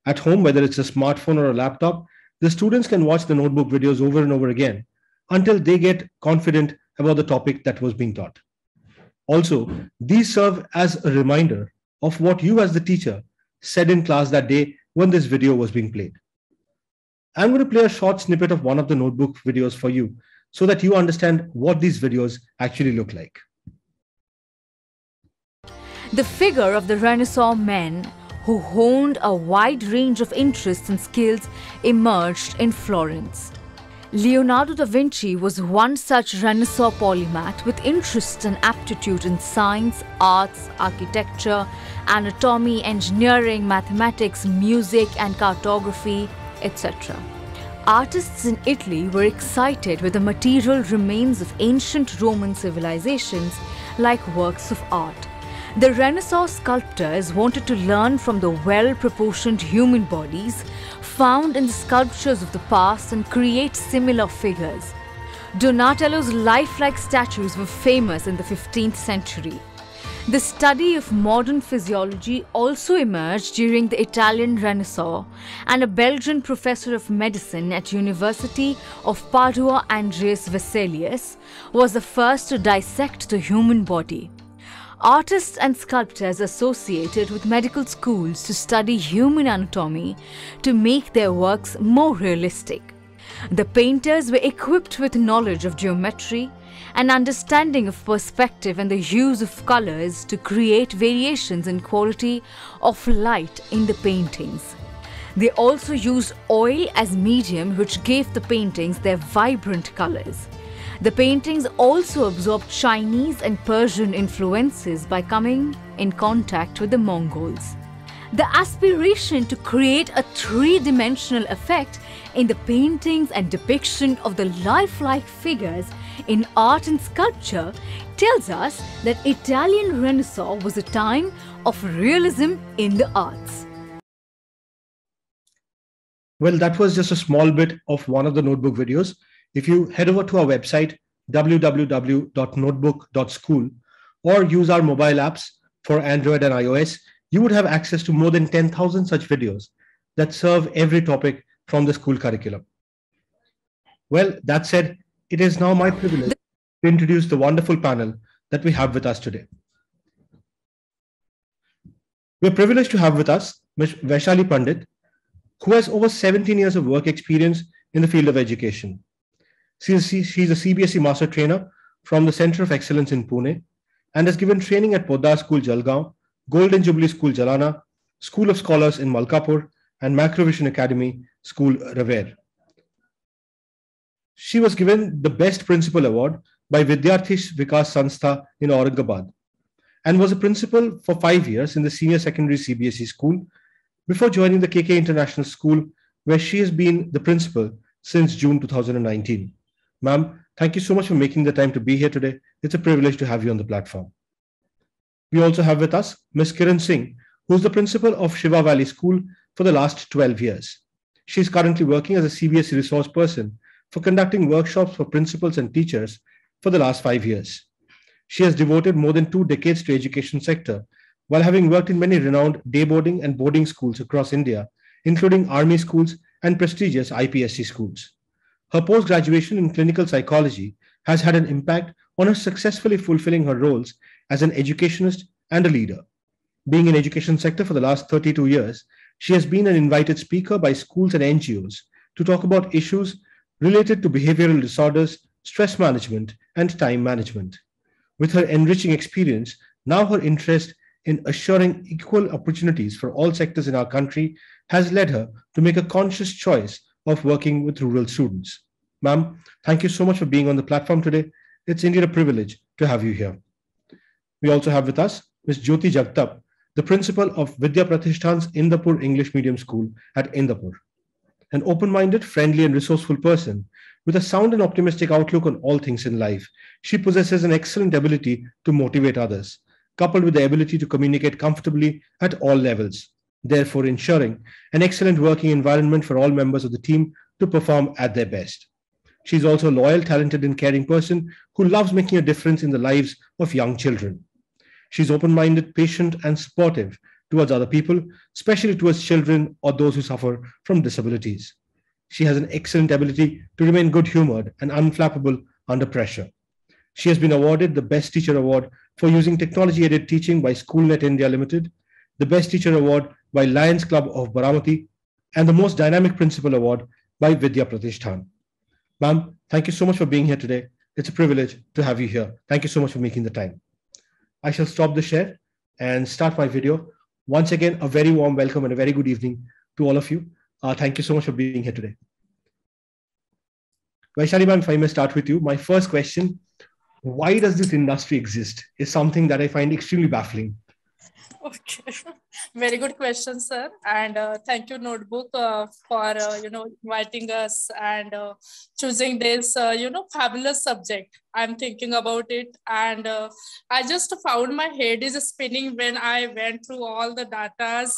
At home, whether it's a smartphone or a laptop, the students can watch the notebook videos over and over again until they get confident about the topic that was being taught. Also, these serve as a reminder of what you as the teacher said in class that day when this video was being played. I'm going to play a short snippet of one of the notebook videos for you so that you understand what these videos actually look like. The figure of the Renaissance men who honed a wide range of interests and skills emerged in Florence. Leonardo da Vinci was one such Renaissance polymath with interest and aptitude in science, arts, architecture, anatomy, engineering, mathematics, music and cartography, etc. Artists in Italy were excited with the material remains of ancient Roman civilizations like works of art. The Renaissance sculptors wanted to learn from the well-proportioned human bodies found in the sculptures of the past and create similar figures. Donatello's lifelike statues were famous in the 15th century. The study of modern physiology also emerged during the Italian Renaissance, and a Belgian professor of medicine at University of Padua, Andreas Vesalius, was the first to dissect the human body. Artists and sculptors associated with medical schools to study human anatomy to make their works more realistic. The painters were equipped with knowledge of geometry, an understanding of perspective and the use of colors to create variations in quality of light in the paintings. They also used oil as medium, which gave the paintings their vibrant colors. The paintings also absorbed Chinese and Persian influences by coming in contact with the Mongols. The aspiration to create a three-dimensional effect in the paintings and depiction of the lifelike figures in art and sculpture tells us that Italian Renaissance was a time of realism in the arts. Well, that was just a small bit of one of the notebook videos. If you head over to our website, www.notebook.school, or use our mobile apps for Android and iOS, you would have access to more than 10,000 such videos that serve every topic from the school curriculum. Well, that said, it is now my privilege to introduce the wonderful panel that we have with us today. We're privileged to have with us Ms. Vaishali Pandit, who has over 17 years of work experience in the field of education. She's a CBSE Master Trainer from the Center of Excellence in Pune and has given training at Poddar School, Jalgaon, Golden Jubilee School, Jalana, School of Scholars in Malkapur, and Macrovision Academy, School, Revere. She was given the Best Principal Award by Vidyarthi Vikas Sanstha in Aurangabad and was a principal for 5 years in the Senior Secondary CBSE School before joining the KK International School, where she has been the principal since June 2019. Ma'am, thank you so much for making the time to be here today. It's a privilege to have you on the platform. We also have with us Ms. Kiran Singh, who is the principal of Shiva Valley School for the last 12 years. She is currently working as a CBSE resource person for conducting workshops for principals and teachers for the last 5 years. She has devoted more than 2 decades to education sector, while having worked in many renowned day boarding and boarding schools across India, including army schools and prestigious IPSC schools. Her post-graduation in clinical psychology has had an impact on her successfully fulfilling her roles as an educationist and a leader. Being in education sector for the last 32 years, she has been an invited speaker by schools and NGOs to talk about issues related to behavioral disorders, stress management, and time management. With her enriching experience, now her interest in assuring equal opportunities for all sectors in our country has led her to make a conscious choice of working with rural students. Ma'am, thank you so much for being on the platform today. It's indeed a privilege to have you here. We also have with us Ms. Jyoti Jagtap, the principal of Vidya Pratishthans Indapur English Medium School at Indapur. An open-minded, friendly and resourceful person with a sound and optimistic outlook on all things in life, she possesses an excellent ability to motivate others, coupled with the ability to communicate comfortably at all levels, therefore ensuring an excellent working environment for all members of the team to perform at their best. She's also a loyal, talented, and caring person who loves making a difference in the lives of young children. She's open-minded, patient, and supportive towards other people, especially towards children or those who suffer from disabilities. She has an excellent ability to remain good-humored and unflappable under pressure. She has been awarded the Best Teacher Award for using technology-aided teaching by SchoolNet India Limited, the Best Teacher Award by Lions Club of Baramati, and the Most Dynamic Principal Award by Vidya Pratishthan. Ma'am, thank you so much for being here today. It's a privilege to have you here. Thank you so much for making the time. I shall stop the share and start my video. Once again, a very warm welcome and a very good evening to all of you. Thank you so much for being here today. Vaishali ma'am, if I may start with you, my first question, why does this industry exist, is something that I find extremely baffling. Okay, very good question, sir. And thank you, Notebook, for inviting us and choosing this fabulous subject. I'm thinking about it, and I just found my head is spinning when I went through all the datas,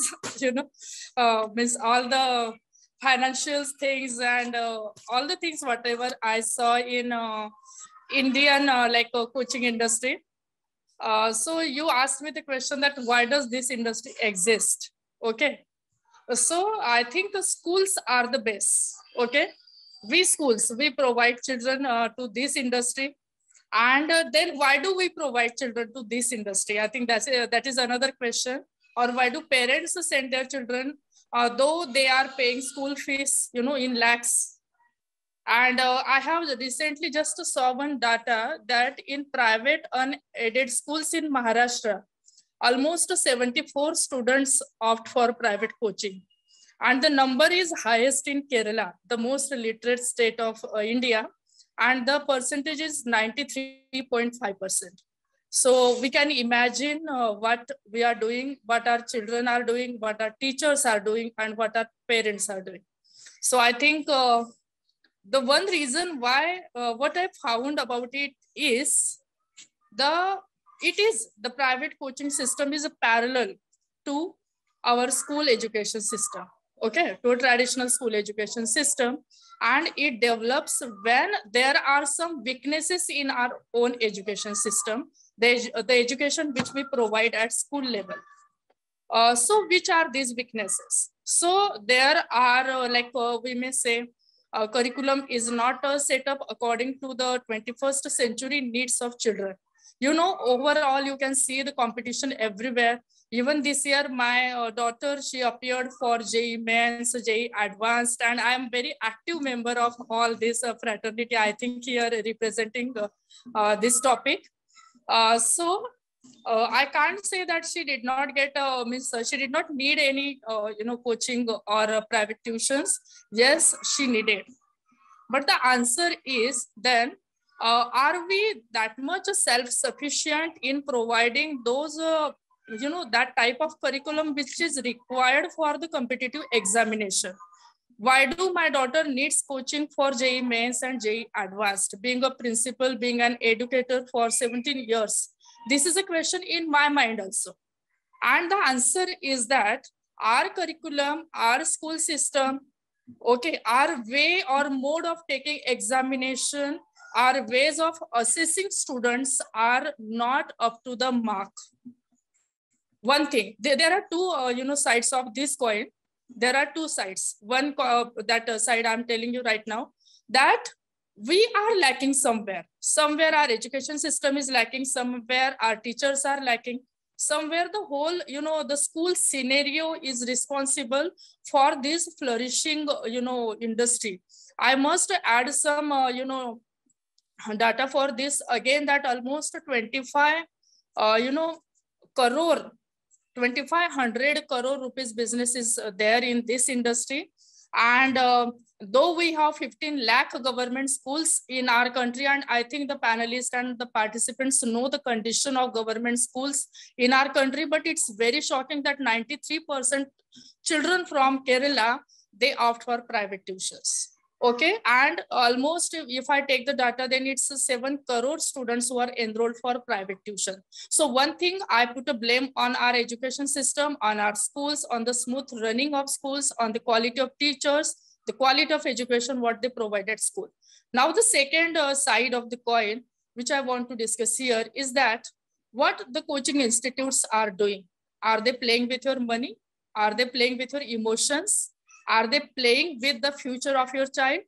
means all the financial things and all the things whatever I saw in Indian coaching industry. So you asked me the question that why does this industry exist? Okay. So I think the schools are the best. Okay. We schools, we provide children to this industry. And then why do we provide children to this industry? I think that is another question. Or why do parents send their children, though they are paying school fees, in lakhs? And I have recently just saw one data that in private unaided schools in Maharashtra, almost 74 students opt for private coaching. And the number is highest in Kerala, the most literate state of India. And the percentage is 93.5%. So we can imagine what we are doing, what our children are doing, what our teachers are doing, and what our parents are doing. So I think the one reason why what I found about it is the private coaching system is a parallel to our school education system, okay, to a traditional school education system, and it develops when there are some weaknesses in our own education system, the education which we provide at school level. So which are these weaknesses? So there are we may say, curriculum is not set up according to the 21st century needs of children. Overall, you can see the competition everywhere. Even this year, my daughter, she appeared for JEE Mains, JEE Advanced, and I am very active member of all this fraternity. I think here representing this topic. I can't say that she did not get, she did not need any, coaching or private tuitions. Yes, she needed. But the answer is then, are we that much self-sufficient in providing those, that type of curriculum which is required for the competitive examination? Why do my daughter needs coaching for JEE Mains and JEE Advanced? Being a principal, being an educator for 17 years. This is a question in my mind also. And the answer is that our curriculum, our school system, okay, our way or mode of taking examination, our ways of assessing students are not up to the mark. One thing, there are two, sides of this coin. There are two sides. One, that side I'm telling you right now, that we are lacking somewhere. Somewhere our education system is lacking. Somewhere our teachers are lacking. Somewhere the whole, the school scenario is responsible for this flourishing, industry. I must add some, data for this again, that almost 2,500 crore rupees business is there in this industry. And though we have 15 lakh government schools in our country, and I think the panelists and the participants know the condition of government schools in our country, but it's very shocking that 93% children from Kerala, they opt for private tuitions. Okay, and almost, if I take the data, then it's 7 crore students who are enrolled for private tuition. So one thing, I put a blame on our education system, on our schools, on the smooth running of schools, on the quality of teachers. the quality of education, what they provide at school. Now, the second side of the coin, which I want to discuss here, is that what the coaching institutes are doing. Are they playing with your money? Are they playing with your emotions? Are they playing with the future of your child?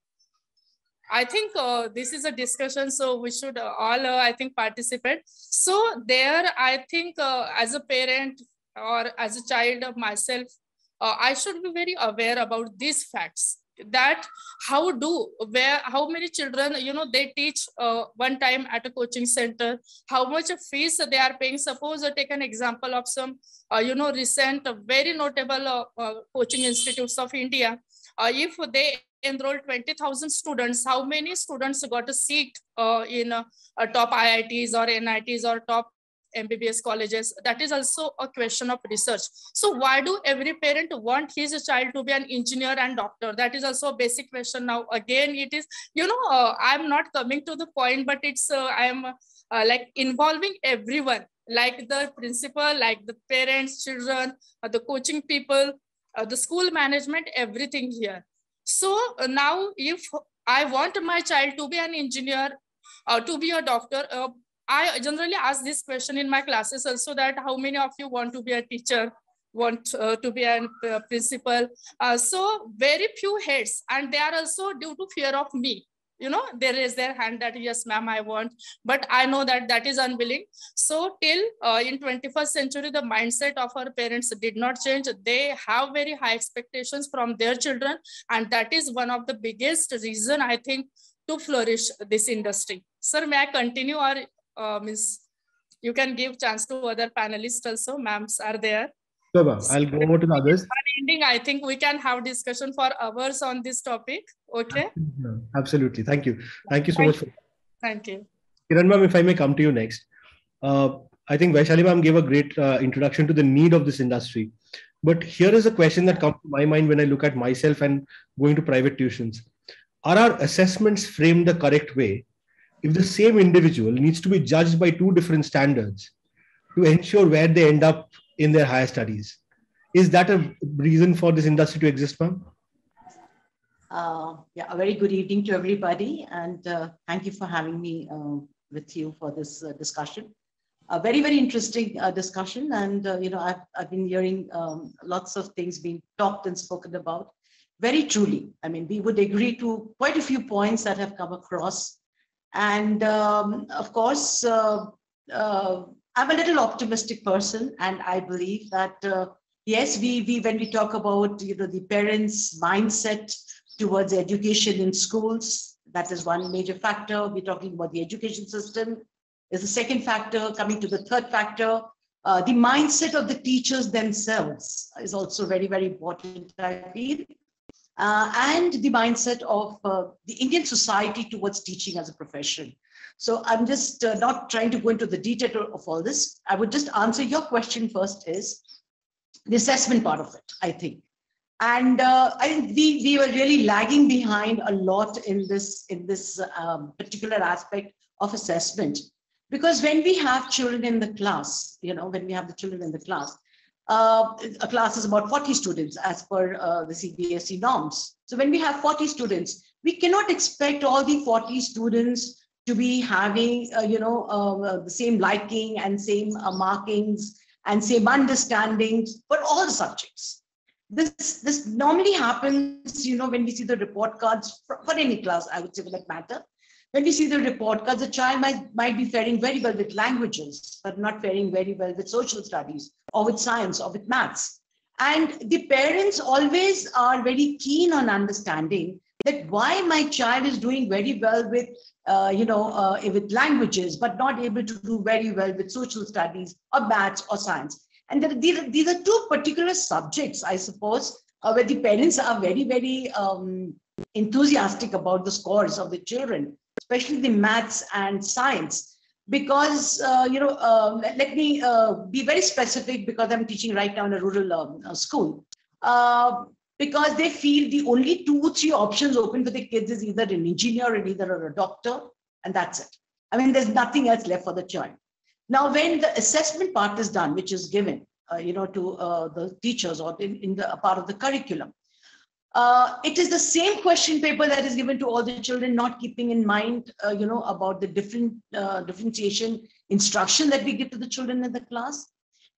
I think this is a discussion, so we should all, I think, participate. So there, I think as a parent or as a child of myself, I should be very aware about these facts, that how many children, they teach one time at a coaching center, how much fees they are paying. Suppose take an example of some, recent, very notable coaching institutes of India. If they enroll 20,000 students, how many students got a seat in top IITs or NITs or top MBBS colleges? That is also a question of research. So why do every parent want his child to be an engineer and doctor? That is also a basic question. Now, again, it is, I'm not coming to the point, but it's, I'm like involving everyone, like the principal, like the parents, children, the coaching people, the school management, everything here. So now if I want my child to be an engineer, to be a doctor, I generally ask this question in my classes also, that how many of you want to be a teacher, want to be a principal? So very few heads, and they are also due to fear of me. They raise their hand that yes, ma'am, I want, but I know that that is unwilling. So till in 21st century, the mindset of our parents did not change. They have very high expectations from their children. And that is one of the biggest reason, I think, to flourish this industry. Sir, may I continue, or means you can give chance to other panelists also? Ma'ams are there. Sure, I'll go over to the others. Ending, I think we can have discussion for hours on this topic. Okay. Absolutely. Thank you. Thank you so much. Thank you. Kiran ma'am, if I may come to you next. I think Vaishali ma'am gave a great introduction to the need of this industry. But here is a question that comes to my mind when I look at myself and going to private tuitions. Are our assessments framed the correct way if the same individual needs to be judged by two different standards to ensure where they end up in their higher studies? Is that a reason for this industry to exist, ma'am? Yeah, a very good evening to everybody, and thank you for having me with you for this discussion. A very, very interesting discussion, and I've been hearing lots of things being talked and spoken about. Very truly, I mean, we would agree to quite a few points that have come across, and of course, I'm a little optimistic person, and I believe that yes, we when we talk about the parents' mindset towards education in schools, that is one major factor. We're talking about the education system is the second factor. Coming to the third factor, the mindset of the teachers themselves is also very, very important, I feel. And the mindset of the Indian society towards teaching as a profession. So I'm just not trying to go into the detail of all this. I would just answer your question first, is the assessment part of it, I think. And I think we were really lagging behind a lot in this particular aspect of assessment. Because when we have children in the class, when we have the children in the class, a class is about 40 students as per the CBSE norms. So when we have 40 students, we cannot expect all the 40 students to be having, the same liking and same markings and same understandings for all the subjects. This normally happens, when we see the report cards for any class, I would say, for that matter. When we see the report cards, the child might be faring very well with languages, but not faring very well with social studies or with science or with maths. And the parents always are very keen on understanding that why my child is doing very well with, with languages, but not able to do very well with social studies or maths or science. And these are two particular subjects, I suppose, where the parents are very, very enthusiastic about the scores of the children, especially the maths and science. Because, let me be very specific, because I'm teaching right now in a rural school. Because they feel the only 2-3 options open for the kids is either an engineer or either a doctor, and that's it. I mean, there's nothing else left for the child. Now, when the assessment part is done, which is given, to the teachers or in the part of the curriculum, It is the same question paper that is given to all the children, not keeping in mind, about the differentiation instruction that we give to the children in the class.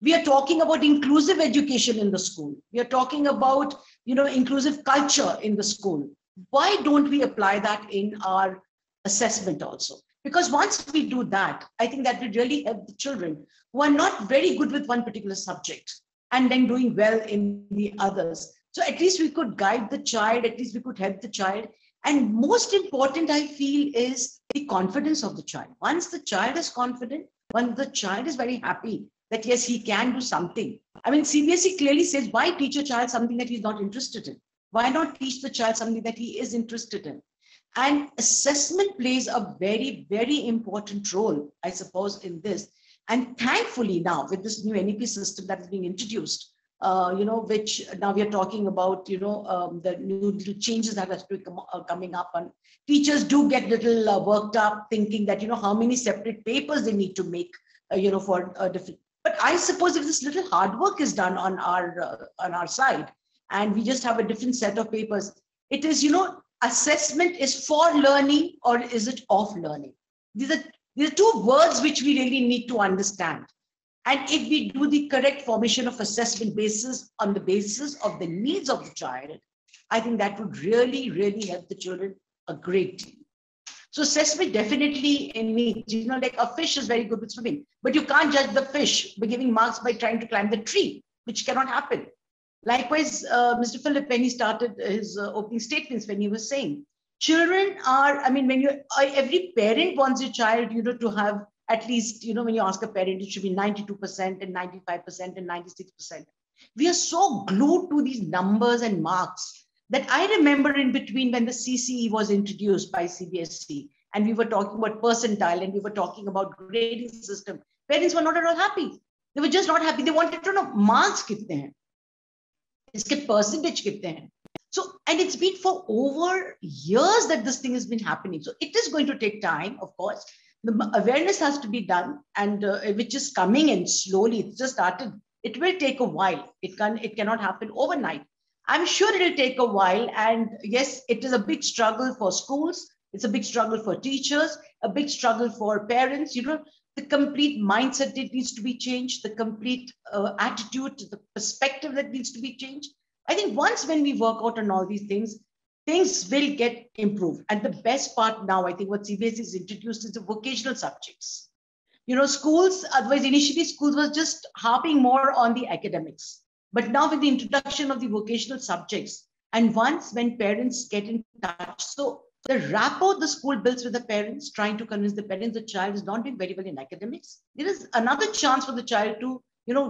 We are talking about inclusive education in the school. We are talking about, inclusive culture in the school. Why don't we apply that in our assessment also? Because once we do that, I think that will really help the children who are not very good with one particular subject and then doing well in the others. So at least we could guide the child, at least we could help the child. And most important, I feel, is the confidence of the child. Once the child is confident, once the child is very happy that yes, he can do something. I mean, CBSE clearly says, why teach a child something that he's not interested in? Why not teach the child something that he is interested in? And assessment plays a very, very important role, I suppose, in this. And thankfully now, with this new NEP system that is being introduced, which now we are talking about, the new little changes that are coming up, and teachers do get little worked up thinking that, how many separate papers they need to make, for different. But I suppose if this little hard work is done on our side, and we just have a different set of papers, it is, assessment is for learning or is it of learning? These are two words which we really need to understand. And if we do the correct formation of assessment basis on the basis of the needs of the child, I think that would really, really help the children a great deal. So assessment definitely needs, like a fish is very good with swimming, but you can't judge the fish by giving marks by trying to climb the tree, which cannot happen. Likewise, Mr. Philip, when he started his opening statements, when he was saying, children are, every parent wants a child, to have at least, when you ask a parent, it should be 92% and 95% and 96%. We are so glued to these numbers and marks that I remember in between when the CCE was introduced by CBSE, and we were talking about percentile and we were talking about grading system, parents were not at all happy. They were just not happy. They wanted to know marks kitne hain, iske percentage kitne hain. So, and it's been for over years that this thing has been happening. So it is going to take time, of course. The awareness has to be done, and which is coming in slowly. It's just started. It will take a while. It cannot happen overnight. I'm sure it'll take a while. And yes, it is a big struggle for schools. It's a big struggle for teachers, a big struggle for parents. The complete mindset that needs to be changed, the complete attitude, the perspective that needs to be changed. I think once when we work out on all these things will get improved. And the best part now, I think what CBSE has introduced is the vocational subjects. Schools, otherwise initially schools was just harping more on the academics. But now with the introduction of the vocational subjects, and once when parents get in touch, so the rapport the school builds with the parents, trying to convince the parents the child is not doing very well in academics, there is another chance for the child to,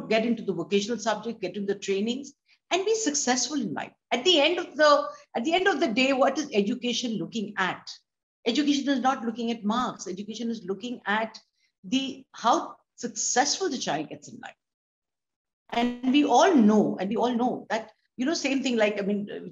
get into the vocational subject, get into the trainings, and be successful in life. At the end of the day, what is education looking at? Education is not looking at marks. Education is looking at how successful the child gets in life. And we all know that, same thing like,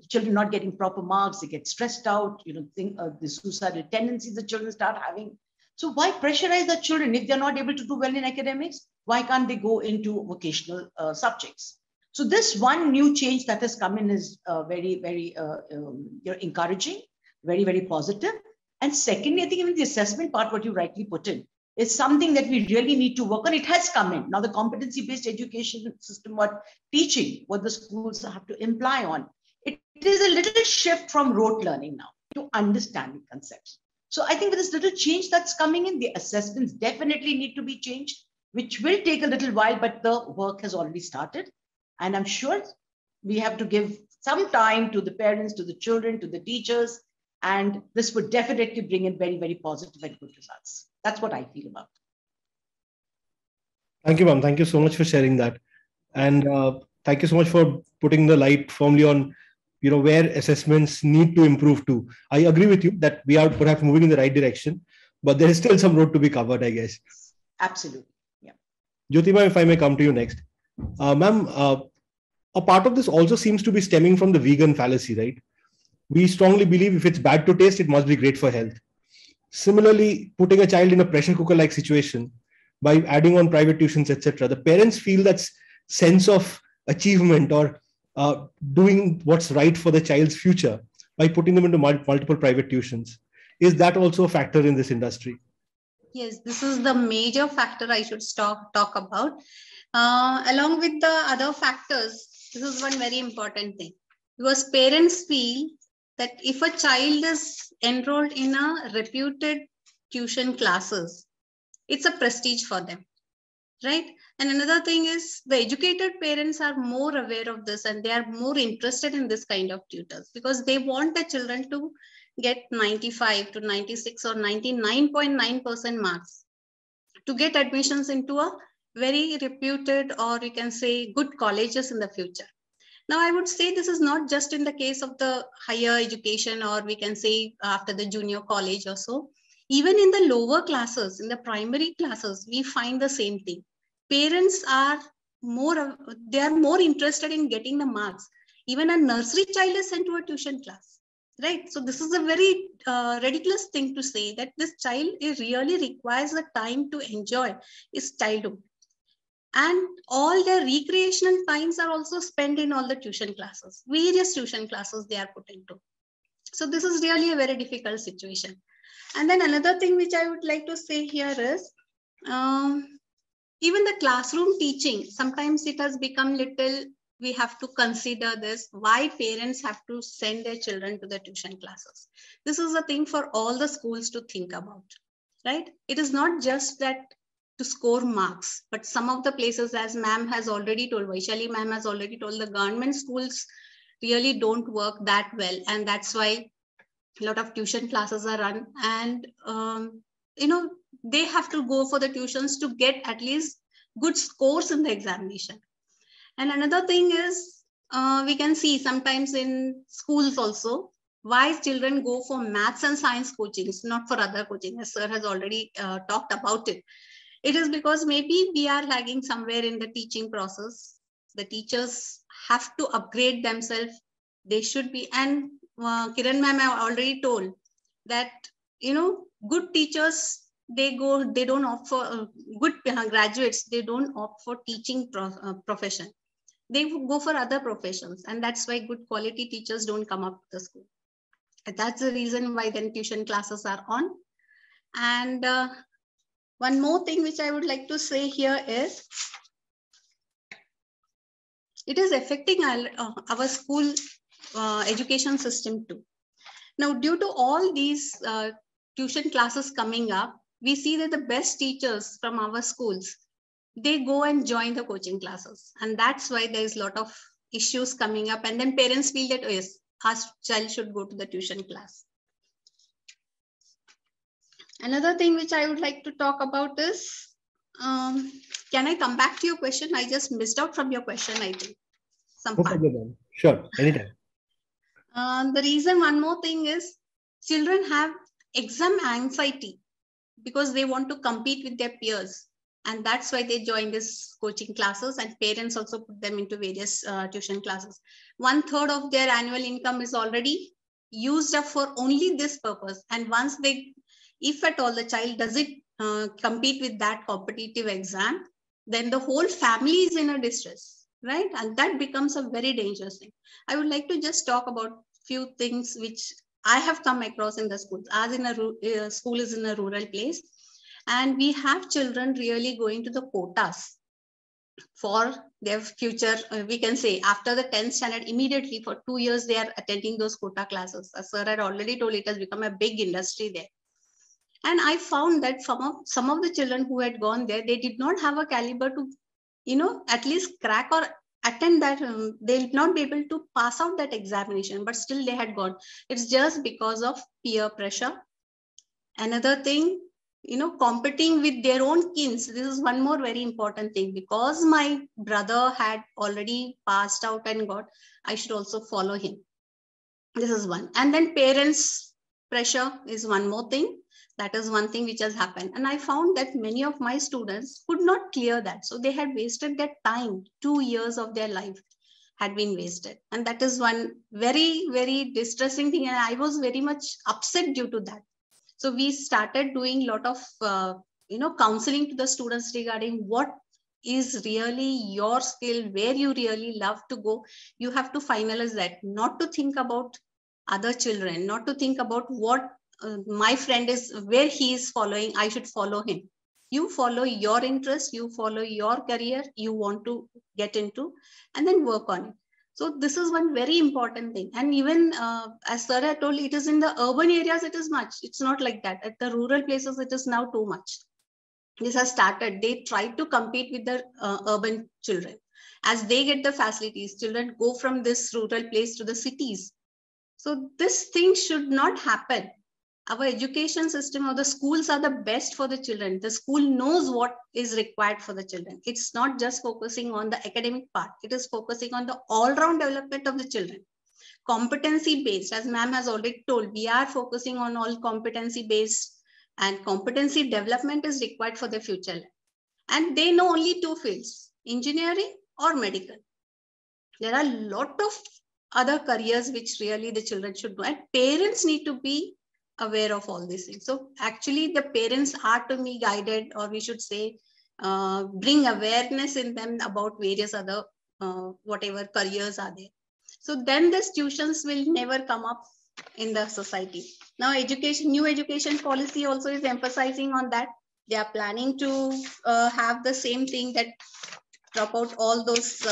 children not getting proper marks, they get stressed out, the suicidal tendencies the children start having. So why pressurize the children if they're not able to do well in academics? Why can't they go into vocational subjects? So this one new change that has come in is very, very encouraging, very, very positive. And secondly, I think even the assessment part, what you rightly put in, is something that we really need to work on. It has come in. Now the competency-based education system, what the schools have to imply on, it is a little shift from rote learning now to understanding concepts. So I think with this little change that's coming in, the assessments definitely need to be changed, which will take a little while, but the work has already started. And I'm sure we have to give some time to the parents, to the children, to the teachers, and this would definitely bring in very, very positive and good results. That's what I feel about it. Thank you, ma'am. Thank you so much for sharing that. And thank you so much for putting the light firmly on, where assessments need to improve to. I agree with you that we are perhaps moving in the right direction, but there is still some road to be covered, I guess. Absolutely. Yeah. Jyotima, if I may come to you next. Ma'am, a part of this also seems to be stemming from the vegan fallacy, right? We strongly believe if it's bad to taste, it must be great for health. Similarly, putting a child in a pressure cooker-like situation by adding on private tuitions, etc., the parents feel that sense of achievement or doing what's right for the child's future by putting them into multiple private tuitions. Is that also a factor in this industry? Yes, this is the major factor I should talk about. Along with the other factors, this is one very important thing. Because parents feel that if a child is enrolled in a reputed tuition classes, it's a prestige for them, right? And another thing is the educated parents are more aware of this and they are more interested in this kind of tutors because they want their children to get 95 to 96 or 99.9% marks to get admissions into a very reputed or you can say good colleges in the future. Now, I would say this is not just in the case of the higher education or we can say after the junior college or so. Even in the lower classes, in the primary classes, we find the same thing. Parents are more interested in getting the marks. Even a nursery child is sent to a tuition class, right? So this is a very ridiculous thing to say that this child really requires the time to enjoy his childhood. And all their recreational times are also spent in all the tuition classes, various tuition classes they are put into. So this is really a very difficult situation. And then another thing which I would like to say here is, even the classroom teaching, sometimes it has become little, we have to consider this, why parents have to send their children to the tuition classes. This is a thing for all the schools to think about, right? It is not just that to score marks, but some of the places, as ma'am has already told, Vaishali ma'am has already told, the government schools really don't work that well. And that's why a lot of tuition classes are run and, they have to go for the tuitions to get at least good scores in the examination. And another thing is, we can see sometimes in schools also, why children go for maths and science coachings, not for other coaching, as sir has already talked about it. It is because maybe we are lagging somewhere in the teaching process. The teachers have to upgrade themselves. They should be, and Kiran ma'am already told that, good teachers, they don't opt for good graduates. They don't opt for teaching profession. They go for other professions. And that's why good quality teachers don't come up to the school. And that's the reason why then tuition classes are on. And one more thing which I would like to say here is, it is affecting our school education system too. Now, due to all these tuition classes coming up, we see that the best teachers from our schools, they go and join the coaching classes. And that's why there's a lot of issues coming up. And then parents feel that, oh yes, our child should go to the tuition class. Another thing which I would like to talk about is, can I come back to your question? I just missed out from your question, I think. Sure, anytime. The reason, one more thing is, children have exam anxiety because they want to compete with their peers. And that's why they join this coaching classes, and parents also put them into various tuition classes. 1/3 of their annual income is already used up for only this purpose. And once they, if at all the child doesn't compete with that competitive exam, then the whole family is in a distress, right? And that becomes a very dangerous thing. I would like to just talk about few things which I have come across in the schools. As in a school is in a rural place, and we have children really going to the quotas for their future. We can say after the 10th standard, immediately for 2 years, they are attending those quota classes. As sir had already told, it has become a big industry there. And I found that some of the children who had gone there, they did not have a caliber to, at least crack or attend that. They'll not be able to pass out that examination, but still they had gone. It's just because of peer pressure. Another thing, competing with their own kins. This is one more very important thing. Because my brother had already passed out and got, I should also follow him. This is one. And then parents' pressure is one more thing. That is one thing which has happened. And I found that many of my students could not clear that. So they had wasted their time. 2 years of their life had been wasted. And that is one very, very distressing thing. And I was very much upset due to that. So we started doing a lot of, counseling to the students regarding what is really your skill, where you really love to go, you have to finalize that, not to think about other children, not to think about what my friend is, where he is following, I should follow him. You follow your interest, you follow your career you want to get into, and then work on it. So this is one very important thing. And even as sir had told, it is in the urban areas, it is much. It's not like that. At the rural places, it is now too much. This has started. They try to compete with the urban children. As they get the facilities, children go from this rural place to the cities. So this thing should not happen. Our education system or the schools are the best for the children. The school knows what is required for the children. It's not just focusing on the academic part. It is focusing on the all-round development of the children. Competency based, as ma'am has already told, we are focusing on all competency based, and competency development is required for the future. And they know only two fields, engineering or medical. There are a lot of other careers which really the children should know, and parents need to be aware of all these things. So actually the parents are to be guided, or we should say, bring awareness in them about various other, whatever careers are there. So then these tuitions will never come up in the society. Now new education policy also is emphasizing on that. They are planning to have the same thing, that drop out all those,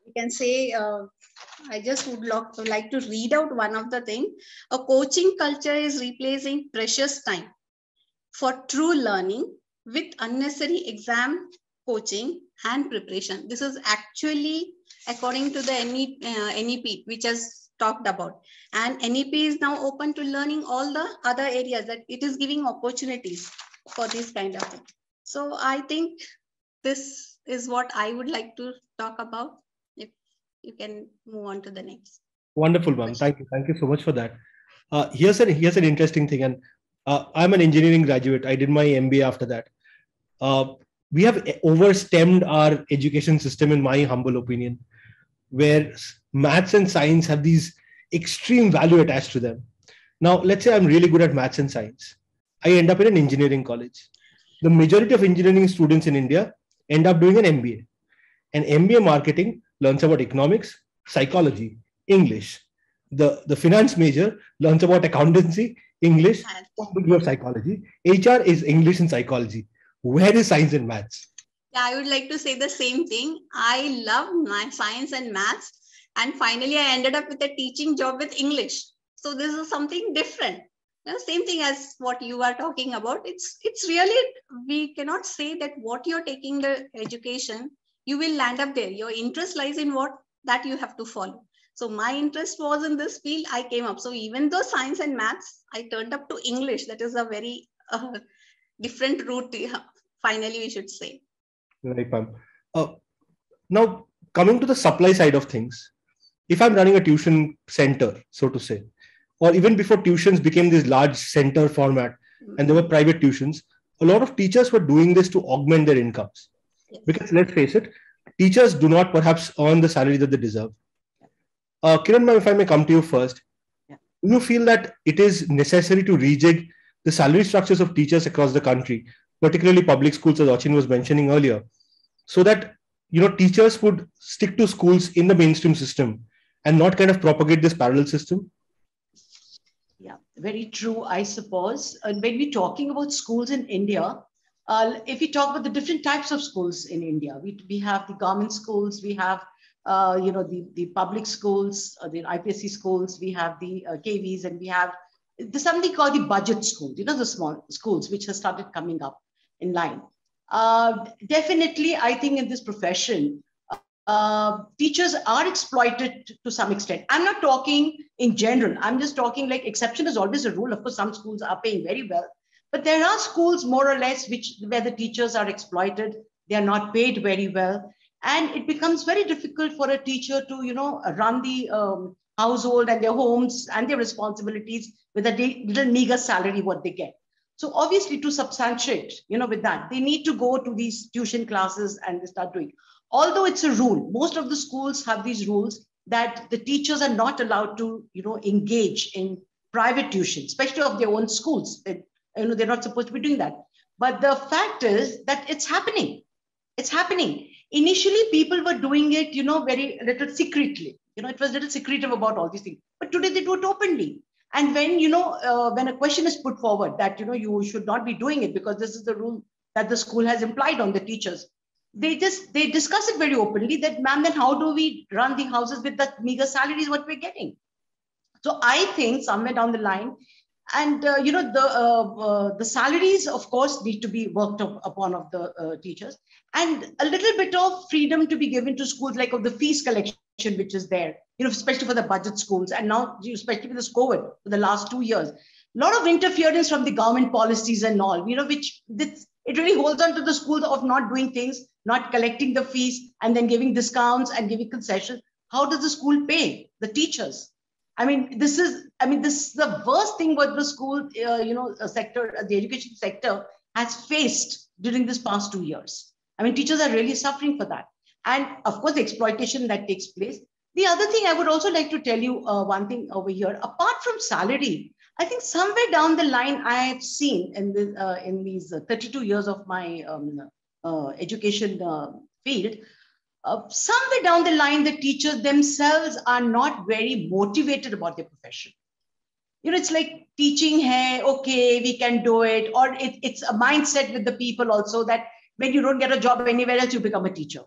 we can say, I just would like to read out one of the things. A coaching culture is replacing precious time for true learning with unnecessary exam coaching and preparation. This is actually according to the NEP, which has talked about. And NEP is now open to learning all the other areas, that it is giving opportunities for this kind of thing. So I think this is what I would like to talk about. You can move on to the next. Wonderful, ma'am. Thank you. Thank you so much for that. Here's an interesting thing. And I'm an engineering graduate. I did my MBA after that. We have overstemmed our education system, in my humble opinion, where maths and science have these extreme value attached to them. Now, let's say I'm really good at maths and science. I end up in an engineering college. The majority of engineering students in India end up doing an MBA. An MBA marketing learns about economics, psychology, English. The finance major learns about accountancy, English, degree of psychology. HR is English and psychology. Where is science and maths? Yeah, I would like to say the same thing. I love my science and maths. And finally, I ended up with a teaching job with English. So this is something different. Same thing as what you are talking about. It's really, we cannot say that what you're taking the education, you will land up there. Your interest lies in what that you have to follow. So my interest was in this field. I came up. So even though science and maths, I turned up to English. That is a very different route. Finally, we should say. Right, ma'am. Now, coming to the supply side of things, if I'm running a tuition center, so to say, or even before tuitions became this large center format and there were private tuitions, a lot of teachers were doing this to augment their incomes. Yes. Because let's face it, teachers do not perhaps earn the salary that they deserve. Kiran ma'am, if I may come to you first, do you feel that it is necessary to rejig the salary structures of teachers across the country, particularly public schools, as Achin was mentioning earlier, so that teachers would stick to schools in the mainstream system and not kind of propagate this parallel system? Yeah, very true, I suppose. And when we're talking about schools in India, if we talk about the different types of schools in India, we have the government schools, we have the public schools, the IPSC schools, we have the KVs, and we have there's something called the budget schools, the small schools which have started coming up in line. Definitely, I think in this profession, teachers are exploited to some extent. I'm not talking in general. I'm just talking like exception is always a rule. Of course, some schools are paying very well, but there are schools more or less where the teachers are exploited. They are not paid very well. And it becomes very difficult for a teacher to, run the household and their homes and their responsibilities with a little meager salary what they get. So obviously to substantiate, with that, they need to go to these tuition classes and they start doing. Although it's a rule, most of the schools have these rules that the teachers are not allowed to, engage in private tuition, especially of their own schools. They're not supposed to be doing that. But the fact is that it's happening. It's happening. Initially, people were doing it, very little secretly. It was a little secretive about all these things. But today they do it openly. And when, when a question is put forward that, you should not be doing it because this is the rule that the school has implied on the teachers, they discuss it very openly that, ma'am, then how do we run the houses with the meager salaries what we're getting? So I think somewhere down the line, and the salaries, of course, need to be worked upon of the teachers, and a little bit of freedom to be given to schools, like of the fees collection which is there, especially for the budget schools, and now especially with this COVID for the last 2 years, a lot of interference from the government policies and all, which it really holds on to the schools of not doing things, not collecting the fees, and then giving discounts and giving concessions. How does the school pay the teachers? This is the worst thing what the school, sector, the education sector has faced during this past 2 years. Teachers are really suffering for that. And of course, the exploitation that takes place. The other thing I would also like to tell you one thing over here, apart from salary, I think somewhere down the line, I have seen in these 32 years of my education field, somewhere down the line, the teachers themselves are not very motivated about their profession. It's like teaching, hey, okay, we can do it. Or it's a mindset with the people also that when you don't get a job anywhere else, you become a teacher.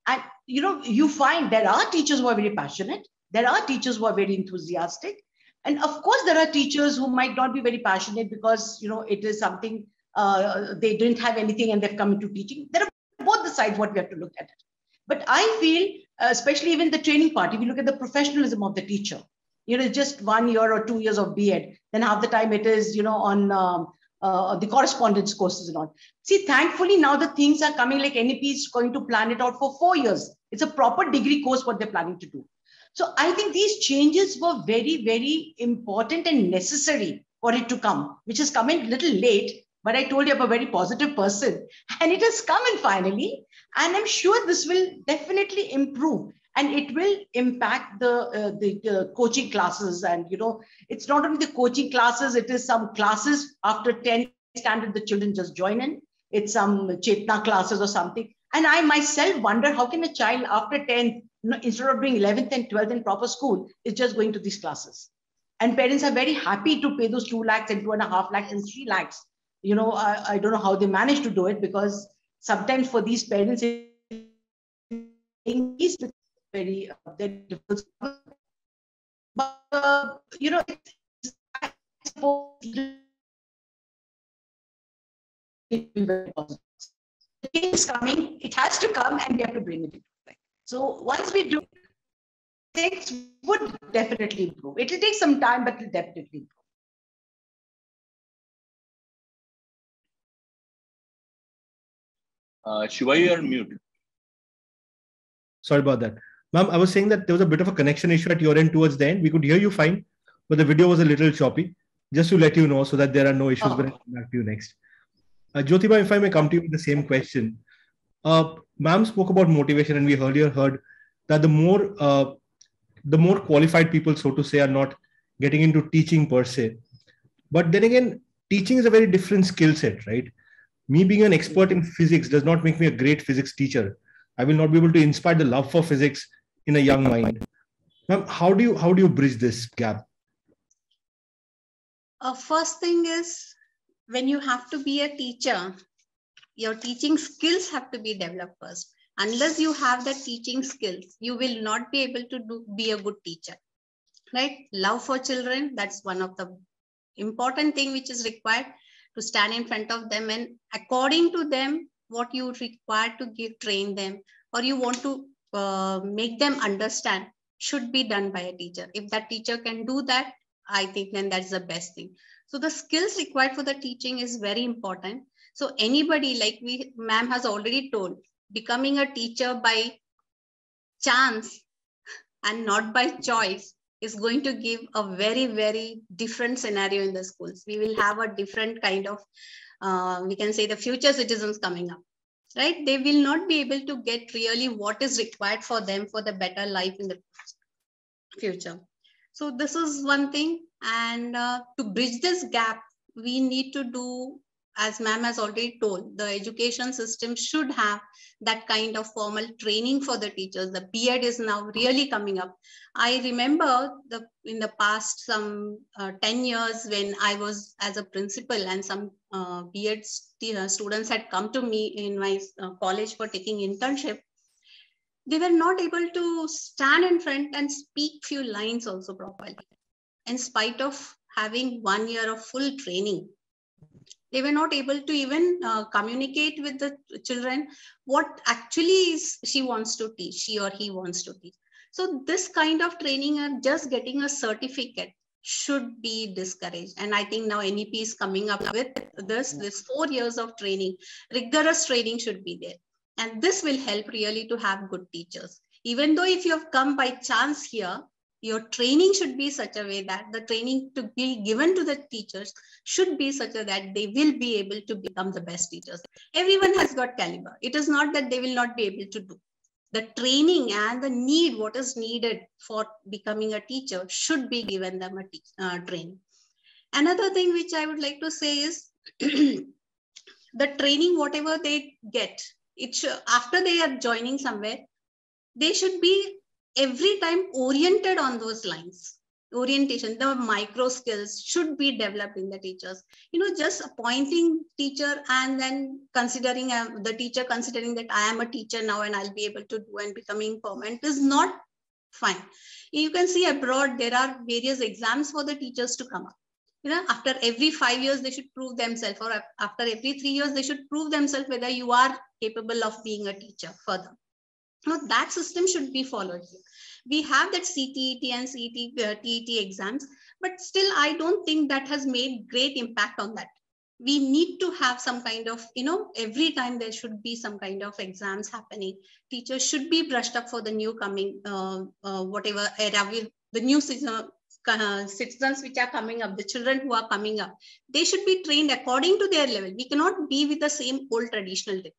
And, you find there are teachers who are very passionate. There are teachers who are very enthusiastic. And of course, there are teachers who might not be very passionate because, it is something, they didn't have anything and they've come into teaching. There are both the sides what we have to look at it. But I feel, especially even the training part, if you look at the professionalism of the teacher, just 1 year or 2 years of B.Ed, then half the time it is, on the correspondence courses and all. See, thankfully, now the things are coming, like NEP is going to plan it out for 4 years. It's a proper degree course what they're planning to do. So I think these changes were very, very important and necessary for it to come, which has come in a little late. But I told you I'm a very positive person, and it has come in finally. And I'm sure this will definitely improve, and it will impact the coaching classes. And, it's not only the coaching classes, it is some classes after 10th standard, the children just join in. It's some Chetna classes or something. And I myself wonder, how can a child after 10th, instead of doing 11th and 12th in proper school, is just going to these classes? And parents are very happy to pay those 2 lakhs and 2.5 lakhs and 3 lakhs. I don't know how they manage to do it, because sometimes for these parents, it's very difficult. But, it's coming, it has to come, and we have to bring it into play. So once we do, things would definitely improve. It will take some time, but it will definitely improve. Shiva, you are mute. Sorry about that. Ma'am, I was saying that there was a bit of a connection issue at your end towards the end. We could hear you fine, but the video was a little choppy. Just to let you know so that there are no issues when I come back to you next. Jyotiba, if I may come to you with the same question. Ma'am spoke about motivation, and we earlier heard that the more qualified people, so to say, are not getting into teaching per se. But then again, teaching is a very different skill set, right? Me being an expert in physics does not make me a great physics teacher. I will not be able to inspire the love for physics in a young mind. Ma'am, how do you bridge this gap? First thing is, when you have to be a teacher, your teaching skills have to be developed first. Unless you have the teaching skills, you will not be able to be a good teacher, right? Love for children, that's one of the important thing which is required, to stand in front of them and according to them, what you require to train them, or you want to make them understand, should be done by a teacher. If that teacher can do that, I think then that's the best thing. So the skills required for the teaching is very important. So anybody, like ma'am has already told, becoming a teacher by chance and not by choice is going to give a very, very different scenario in the schools. We will have a different kind of, we can say, the future citizens coming up, right? They will not be able to get really what is required for them for the better life in the future. So this is one thing. And to bridge this gap, we need to do as ma'am has already told, the education system should have that kind of formal training for the teachers. The B.Ed is now really coming up. I remember in the past some 10 years when I was as a principal, and some B.Ed students had come to me in my college for taking internship. They were not able to stand in front and speak few lines also properly, in spite of having 1 year of full training. They were not able to even communicate with the children what actually she wants to teach, she or he wants to teach. So this kind of training and just getting a certificate should be discouraged. And I think now NEP is coming up with this 4 years of training, rigorous training should be there. And this will help really to have good teachers. Even though if you have come by chance here, your training should be such a way that the training to be given to the teachers should be such a that they will be able to become the best teachers. Everyone has got caliber. It is not that they will not be able to do. The training and the need, what is needed for becoming a teacher should be given them a training. Another thing which I would like to say is the training, whatever they get, after they are joining somewhere, they should be every time oriented on those lines. Orientation, the micro skills should be developed in the teachers. Just appointing teacher and then considering the teacher considering that I am a teacher now and I'll be able to do and becoming permanent is not fine. You can see abroad, there are various exams for the teachers to come up. After every 5 years, they should prove themselves, or after every 3 years, they should prove themselves whether you are capable of being a teacher further. Now, that system should be followed here. We have that CTET and TET exams, but still, I don't think that has made great impact on that. We need to have some kind of, every time there should be some kind of exams happening. Teachers should be brushed up for the new coming, whatever era, the new citizens which are coming up, the children who are coming up. They should be trained according to their level. We cannot be with the same old traditional way.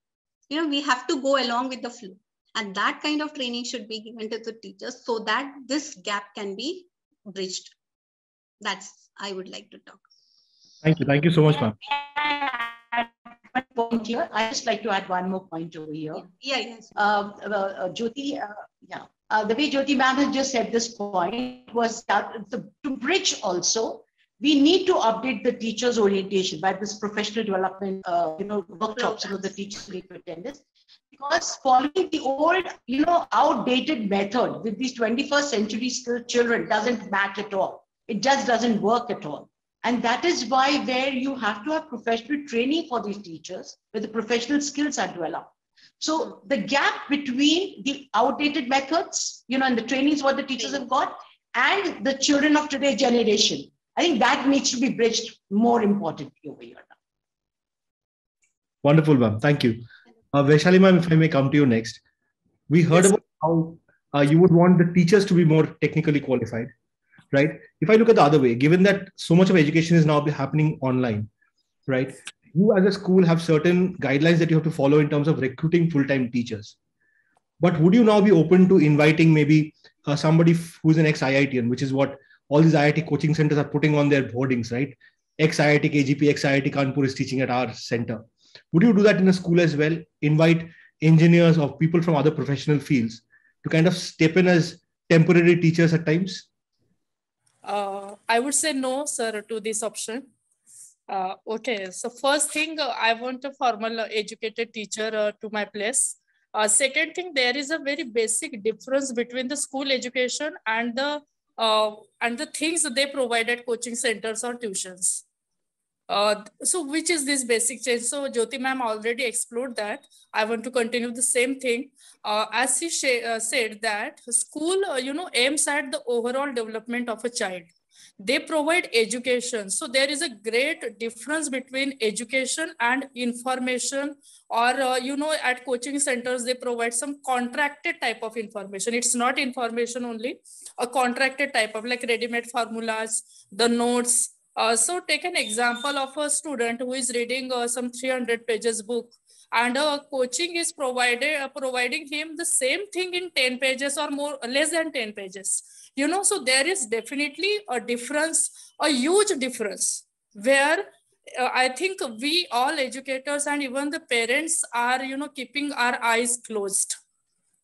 We have to go along with the flow. And that kind of training should be given to the teachers so that this gap can be bridged. That's I would like to talk. Thank you. Thank you so much, ma'am. One point here. I just like to add one more point over here. Yes. Jyoti, the way Jyoti ma'am has just said this point was that to bridge also, we need to update the teachers' orientation by this professional development, workshops the teachers need to attend this. Because following the old, outdated method with these 21st century skilled children doesn't match at all. It just doesn't work at all. And that is why where you have to have professional training for these teachers, where the professional skills are developed. So the gap between the outdated methods, and the trainings what the teachers have got, and the children of today's generation, I think that needs to be bridged more importantly over here now. Wonderful, ma'am. Thank you. Vaishali ma'am, if I may come to you next. We heard about how you would want the teachers to be more technically qualified, right? If I look at the other way, given that so much of education is now happening online, right? You as a school have certain guidelines that you have to follow in terms of recruiting full-time teachers. But would you now be open to inviting maybe somebody who's an ex-IITian, which is what all these IIT coaching centers are putting on their boardings, right? Ex-IIT KGP, ex-IIT Kanpur is teaching at our center. Would you do that in a school as well? Invite engineers or people from other professional fields to kind of step in as temporary teachers at times? I would say no, sir, to this option. Okay, so first thing, I want a formal educated teacher to my place. Second thing, there is a very basic difference between the school education and the things that they provide at coaching centers or tuitions. So which is this basic change? So Jyoti ma'am already explored that. I want to continue the same thing. As she said that school, aims at the overall development of a child. They provide education. So there is a great difference between education and information, or, at coaching centers, they provide some contracted type of information. It's not information only, a contracted type of like ready-made formulas, the notes. So take an example of a student who is reading some 300 pages book, and coaching is providing him the same thing in 10 pages or more, less than 10 pages. So there is definitely a difference, a huge difference, where I think we all educators and even the parents are, keeping our eyes closed.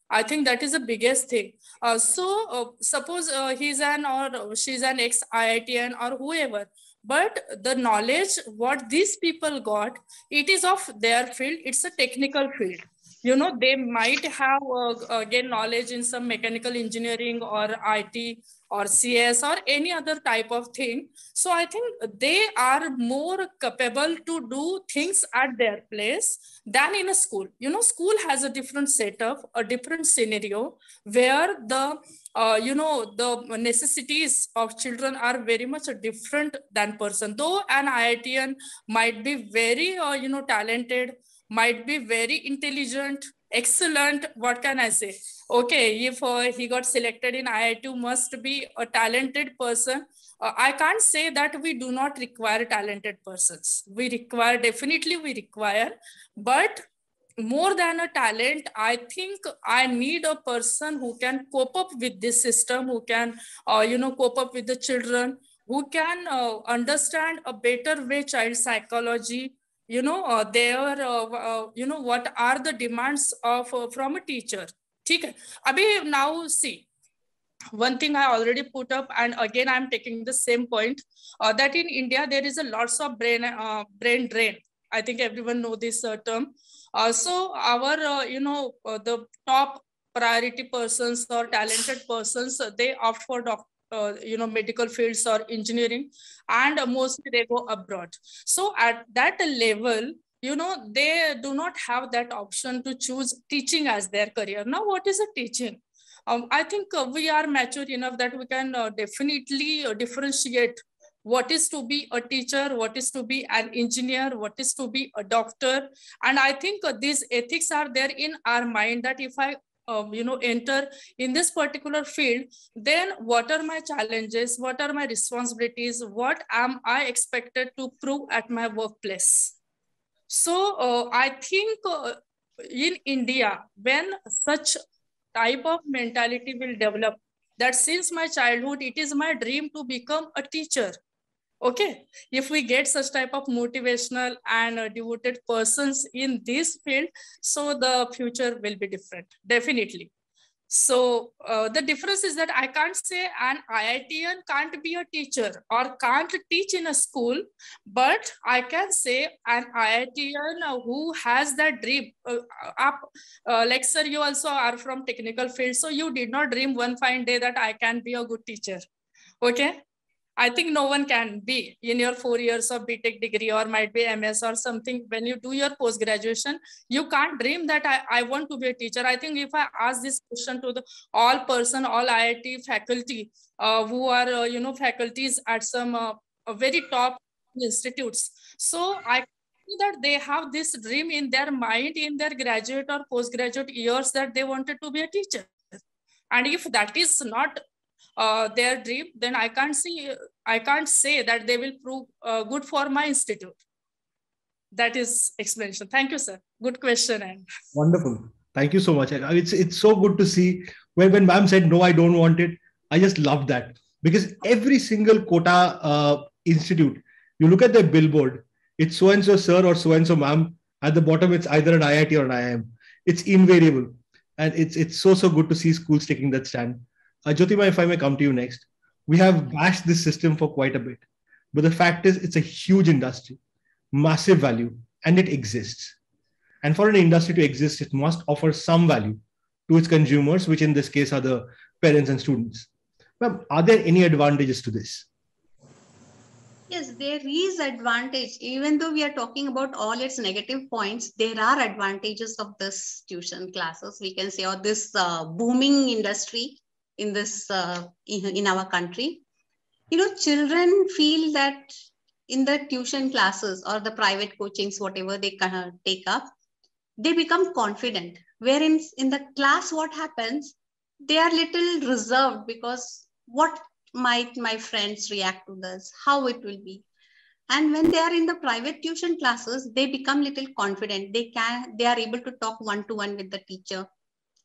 I think that is the biggest thing. Suppose he's an or she's an ex-IITian or whoever, but the knowledge what these people got, it is of their field. It's a technical field. They might have again knowledge in some mechanical engineering or IT or CS or any other type of thing. So I think they are more capable to do things at their place than in a school. School has a different setup, a different scenario where the necessities of children are very much different than person. Though an IITian might be very, talented, might be very intelligent, excellent. What can I say? Okay, if he got selected in IIT, must be a talented person. I can't say that we do not require talented persons. Definitely we require, but more than a talent, I think I need a person who can cope up with this system, who can, cope up with the children, who can understand a better way child psychology, what are the demands of from a teacher. Okay. Abhi, now see, one thing I already put up, and again I'm taking the same point, that in India there is a lots of brain drain. I think everyone know this term. So our the top priority persons or talented persons, they opt for medical fields or engineering, and mostly they go abroad. So at that level, they do not have that option to choose teaching as their career. Now, what is a teaching? I think we are mature enough that we can definitely differentiate what is to be a teacher, what is to be an engineer, what is to be a doctor. And I think these ethics are there in our mind, that if I enter in this particular field, then what are my challenges, what are my responsibilities, what am I expected to prove at my workplace. So I think in India, when such type of mentality will develop, that since my childhood, it is my dream to become a teacher. Okay, if we get such type of motivational and devoted persons in this field, so the future will be different, definitely. So the difference is that I can't say an IITian can't be a teacher or can't teach in a school, but I can say an IITian who has that dream. Like sir, you also are from technical field, so you did not dream one fine day that I can be a good teacher. Okay. I think no one can be in your 4 years of BTech degree or might be MS or something. When you do your post-graduation, you can't dream that I want to be a teacher. I think if I ask this question to all IIT faculty who are, faculties at some very top institutes. So I think that they have this dream in their mind in their graduate or postgraduate years that they wanted to be a teacher. And if that is not their dream, then I can't say that they will prove good for my institute. That is explanation. Thank you, sir. Good question. And wonderful. Thank you so much. It's so good to see when ma'am said no, I don't want it. I just love that, because every single quota institute, you look at their billboard, it's so and so sir or so and so ma'am. At the bottom, it's either an IIT or an IIM. It's invariable, and it's so good to see schools taking that stand. Jyotima, if I may come to you next, we have bashed this system for quite a bit, but the fact is it's a huge industry, massive value, and it exists. And for an industry to exist, it must offer some value to its consumers, which in this case are the parents and students. Ma'am, are there any advantages to this? Yes, there is advantage. Even though we are talking about all its negative points, there are advantages of this tuition classes, we can say, or this booming industry in this in our country. Children feel that in the tuition classes or the private coachings, whatever they take up, they become confident. Wherein in the class, what happens? They are little reserved, because what might my friends react to this? How it will be? And when they are in the private tuition classes, they become little confident. They are able to talk one-to-one with the teacher,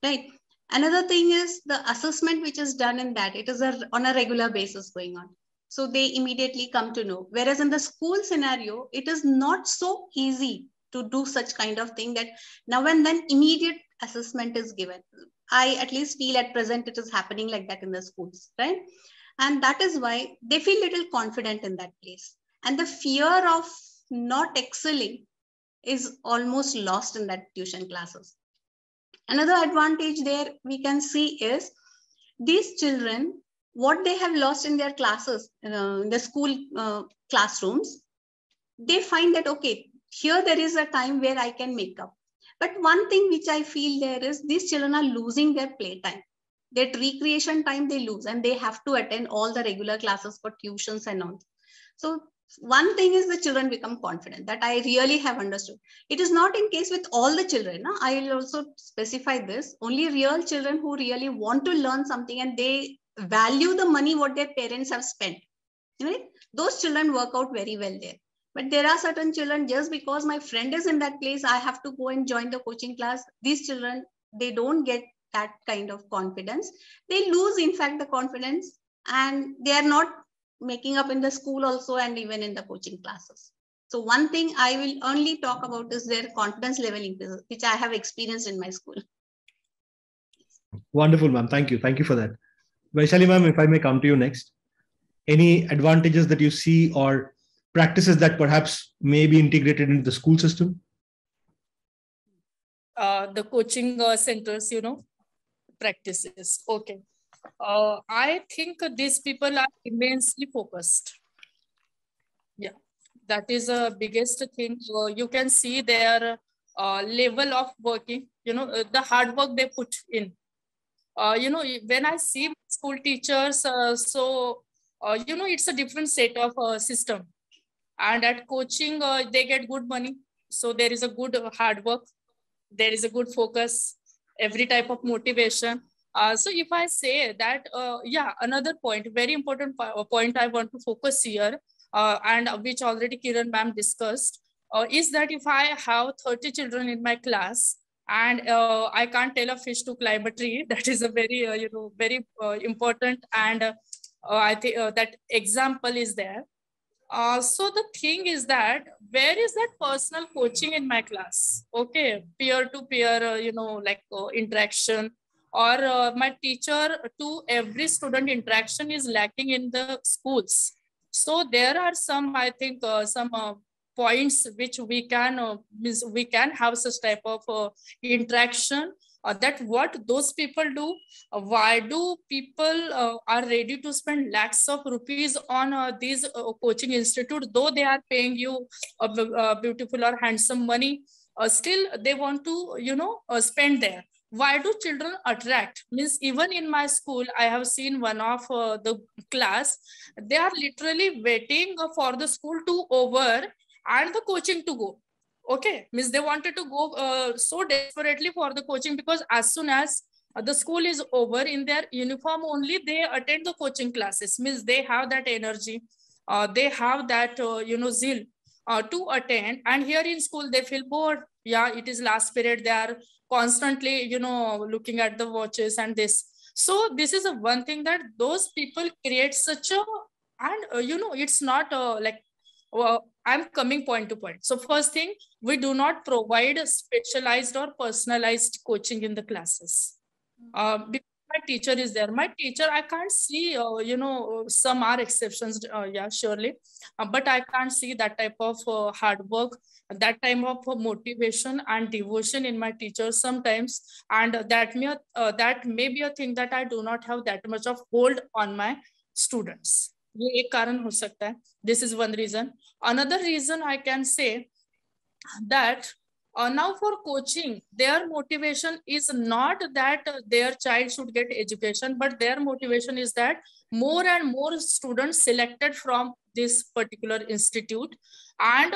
right? Another thing is the assessment which is done in that. It is on a regular basis going on. So they immediately come to know. Whereas in the school scenario, it is not so easy to do such kind of thing that now and then immediate assessment is given. I at least feel at present it is happening like that in the schools, right? And that is why they feel little confident in that place. And the fear of not excelling is almost lost in that tuition classes. Another advantage there we can see is these children, what they have lost in their classes, in the school classrooms, they find that, okay, here there is a time where I can make up. But one thing which I feel there is these children are losing their playtime. That recreation time they lose, and they have to attend all the regular classes for tuitions and all. So one thing is the children become confident, that I really have understood. It is not in case with all the children. No? I will also specify this. Only real children who really want to learn something and they value the money what their parents have spent. Right? Those children work out very well there. But there are certain children, just because my friend is in that place, I have to go and join the coaching class. These children, they don't get that kind of confidence. They lose, in fact, the confidence, and they are not making up in the school also and even in the coaching classes. So one thing I will only talk about is their confidence level increase, which I have experienced in my school. Wonderful, ma'am. Thank you. Thank you for that. Vaishali, ma'am, if I may come to you next. Any advantages that you see or practices that perhaps may be integrated into the school system? The coaching centers, practices. Okay. I think these people are immensely focused. Yeah, that is the biggest thing. You can see their level of working, the hard work they put in. When I see school teachers, it's a different set of system. And at coaching, they get good money. So there is a good hard work. There is a good focus, every type of motivation. So if I say that, another point, very important point I want to focus here, and which already Kiran ma'am discussed, is that if I have 30 children in my class, and I can't tell a fish to climb a tree, that is a very, very important, and I think that example is there. So the thing is that, where is that personal coaching in my class? Okay, peer-to-peer, interaction, or my teacher to every student interaction is lacking in the schools. So there are some, I think, some points which we can have such type of interaction. That what those people do, why do people are ready to spend lakhs of rupees on these coaching institute, though they are paying you beautiful or handsome money, still they want to spend there. Why do children attract? Means even in my school, I have seen one of the class, they are literally waiting for the school to over and the coaching to go. Okay, means they wanted to go so desperately for the coaching, because as soon as the school is over, in their uniform only they attend the coaching classes. Means they have that energy, they have that zeal to attend. And here in school they feel bored. Yeah, it is last period, they are constantly looking at the watches and this. So this is a one thing, that those people create such a, and it's not I'm coming point to point. So first thing, we do not provide a specialized or personalized coaching in the classes. Because my teacher is there. My teacher, I can't see, some are exceptions, yeah, surely. But I can't see that type of hard work, that type of motivation and devotion in my teachers sometimes. And that may be a thing that I do not have that much of hold on my students. ये एक कारण हो सकता है. This is one reason. Another reason I can say that now for coaching, their motivation is not that their child should get education, but their motivation is that more and more students selected from this particular institute, and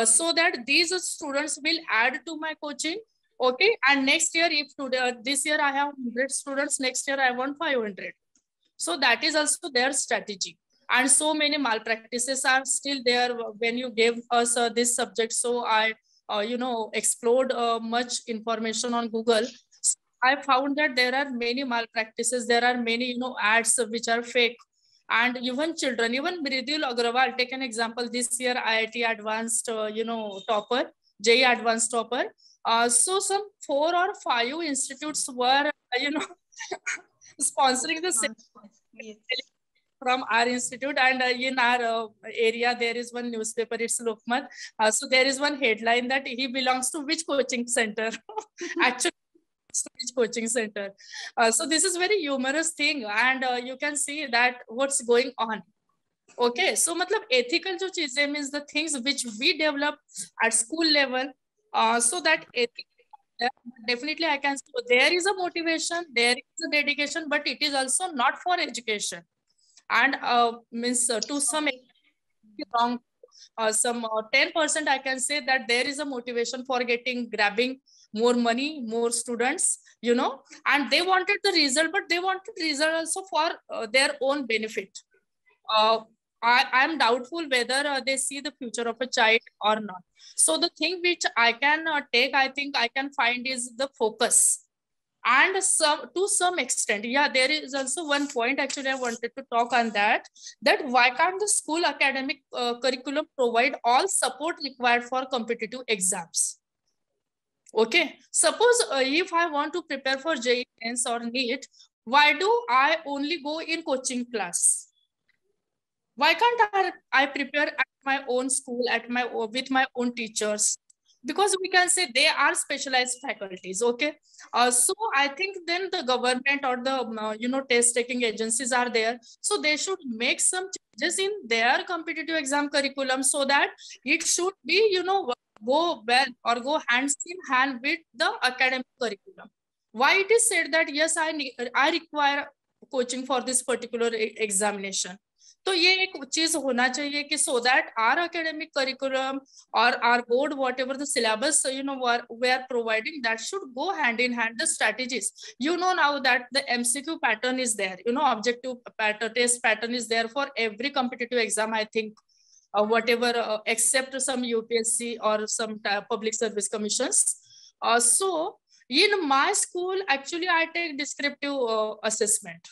so that these students will add to my coaching. Okay, and next year, if today this year I have 100 students, next year I want 500. So that is also their strategy. And so many malpractices are still there. When you gave us this subject, so I, explored much information on Google. I found that there are many malpractices. There are many, ads which are fake. And even children, even Mridul Agrawal, take an example, this year IIT Advanced, topper, JEE Advanced topper. So some 4 or 5 institutes were, sponsoring the same from our institute. And in our area, there is one newspaper, it's Lokmat. So there is one headline that he belongs to which coaching center? Actually, which coaching center. So this is very humorous thing, and you can see that what's going on. Okay, so matlab ethical jo cheezein means the things which we develop at school level, so that definitely I can say there is a motivation, there is a dedication, but it is also not for education. And means to some wrong, some 10% I can say that there is a motivation for grabbing more money, more students, and they wanted the result, but they wanted result also for their own benefit. I am doubtful whether they see the future of a child or not. So the thing which I can take, I think I can find is the focus. And to some extent, yeah, there is also one point actually I wanted to talk on that why can't the school academic curriculum provide all support required for competitive exams? Okay, suppose if I want to prepare for JEE Mains or NEET, why do I only go in coaching class? Why can't I prepare at my own school, with my own teachers? Because we can say they are specialized faculties. Okay, so I think then the government or the test taking agencies are there, so they should make some changes in their competitive exam curriculum so that it should be go well or go hands in hand with the academic curriculum. Why it is said that yes, I require coaching for this particular examination? तो ये एक चीज होना चाहिए कि so that our academic curriculum or our board, whatever the syllabus we are providing, that should go hand in hand the strategies. Now that the MCQ pattern is there, objective pattern, test pattern is there for every competitive exam, I think, whatever except some UPSC or some public service commissions. So in my school, actually I take descriptive assessment.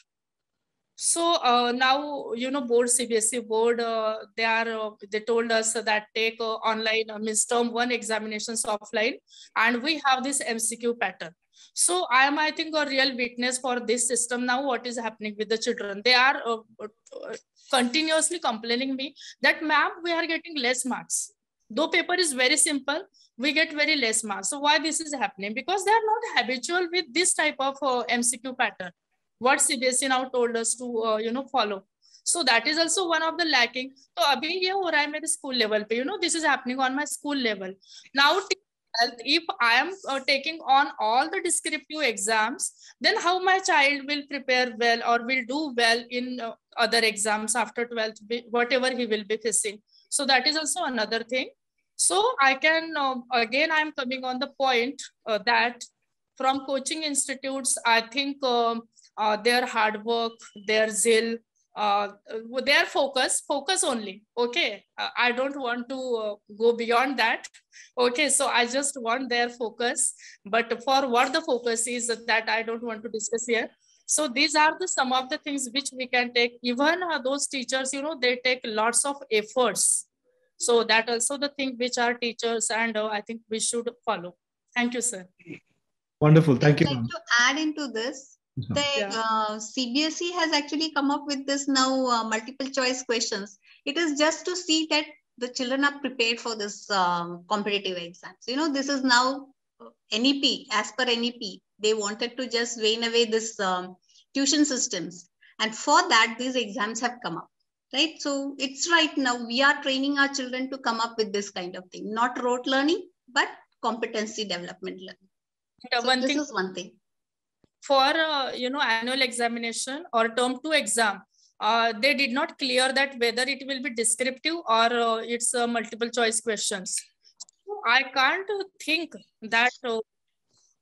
So now, board, CBSE board, they told us that take online means term 1 examinations offline, and we have this MCQ pattern. So I think a real witness for this system. Now what is happening with the children? They are continuously complaining me that ma'am, we are getting less marks. Though paper is very simple, we get very less marks. So why this is happening? Because they are not habitual with this type of MCQ pattern. What CBSE now told us to follow. So that is also one of the lacking. So abhi ye ho raha hai mere school level pe, this is happening on my school level. Now if I am taking on all the descriptive exams, then how my child will prepare well or will do well in other exams after 12th, whatever he will be facing. So that is also another thing. So I can, again, I'm coming on the point that from coaching institutes, I think their hard work, their zeal, their focus only. Okay, I don't want to go beyond that. Okay, so I just want their focus, but for what the focus is, that I don't want to discuss here. So these are some of the things which we can take. Even those teachers, they take lots of efforts. So that also the thing which our teachers and I think we should follow. Thank you, sir. Wonderful. Thank you. I'd like to add into this. The CBSE has actually come up with this now multiple choice questions. It is just to see that the children are prepared for this competitive exams. This is now NEP, as per NEP. They wanted to just wane away this tuition systems. And for that, these exams have come up, right? So it's right now, we are training our children to come up with this kind of thing, not rote learning, but competency development learning. So this is one thing. For annual examination or term 2 exam, they did not clear that whether it will be descriptive or it's multiple choice questions. So I can't think that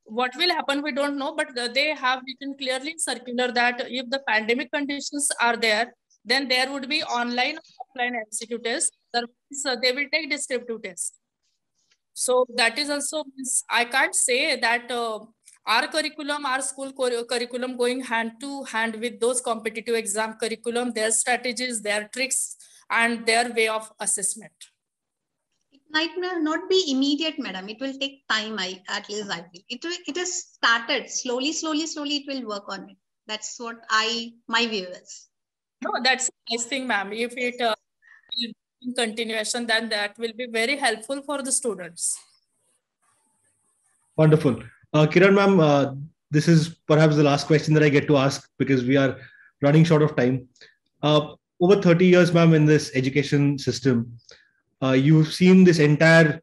what will happen, we don't know, but they have written clearly in circular that if the pandemic conditions are there, then there would be online or offline MCQ tests. Otherwise, they will take descriptive tests. So that is also, I can't say that our curriculum, our school curriculum going hand to hand with those competitive exam curriculum, their strategies, their tricks, and their way of assessment. It might not be immediate, madam. It will take time, at least I feel. It is started slowly, it will work on it. That's what my view is. No, that's a nice thing, ma'am. If it in continuation, then that will be very helpful for the students. Wonderful. Kiran ma'am, this is perhaps the last question that I get to ask because we are running short of time. Over 30 years, ma'am, in this education system, you've seen this entire,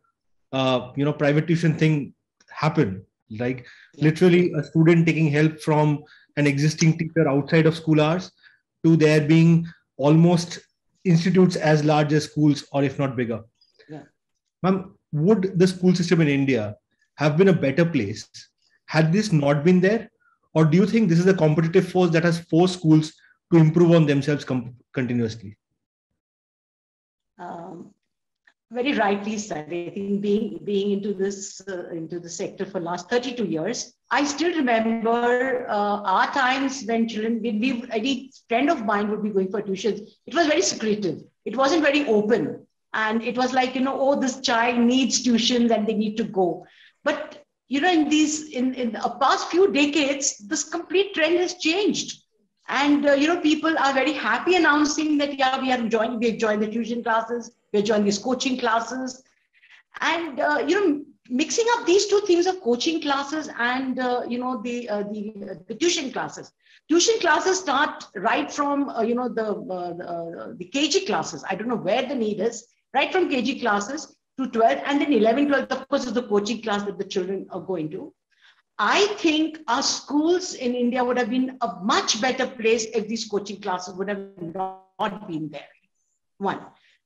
private tuition thing happen. Like literally a student taking help from an existing teacher outside of school hours to there being almost institutes as large as schools or if not bigger. Yeah. Ma'am, would the school system in India have been a better place had this not been there? Or do you think this is a competitive force that has forced schools to improve on themselves continuously? Very rightly said. I think being into this into the sector for last 32 years, I still remember our times when children, any friend of mine would be going for tuitions. It was very secretive. It wasn't very open, and it was like, oh, this child needs tuitions and they need to go. But in the past few decades, this complete trend has changed. And, people are very happy announcing that, yeah, we've joined the tuition classes, we've joined these coaching classes. And, mixing up these two things of coaching classes and, the tuition classes. Tuition classes start right from, the KG classes. I don't know where the need is, right from KG classes to 12, and then 11, 12, of course, is the coaching class that the children are going to. I think our schools in India would have been a much better place if these coaching classes would have not been there. One,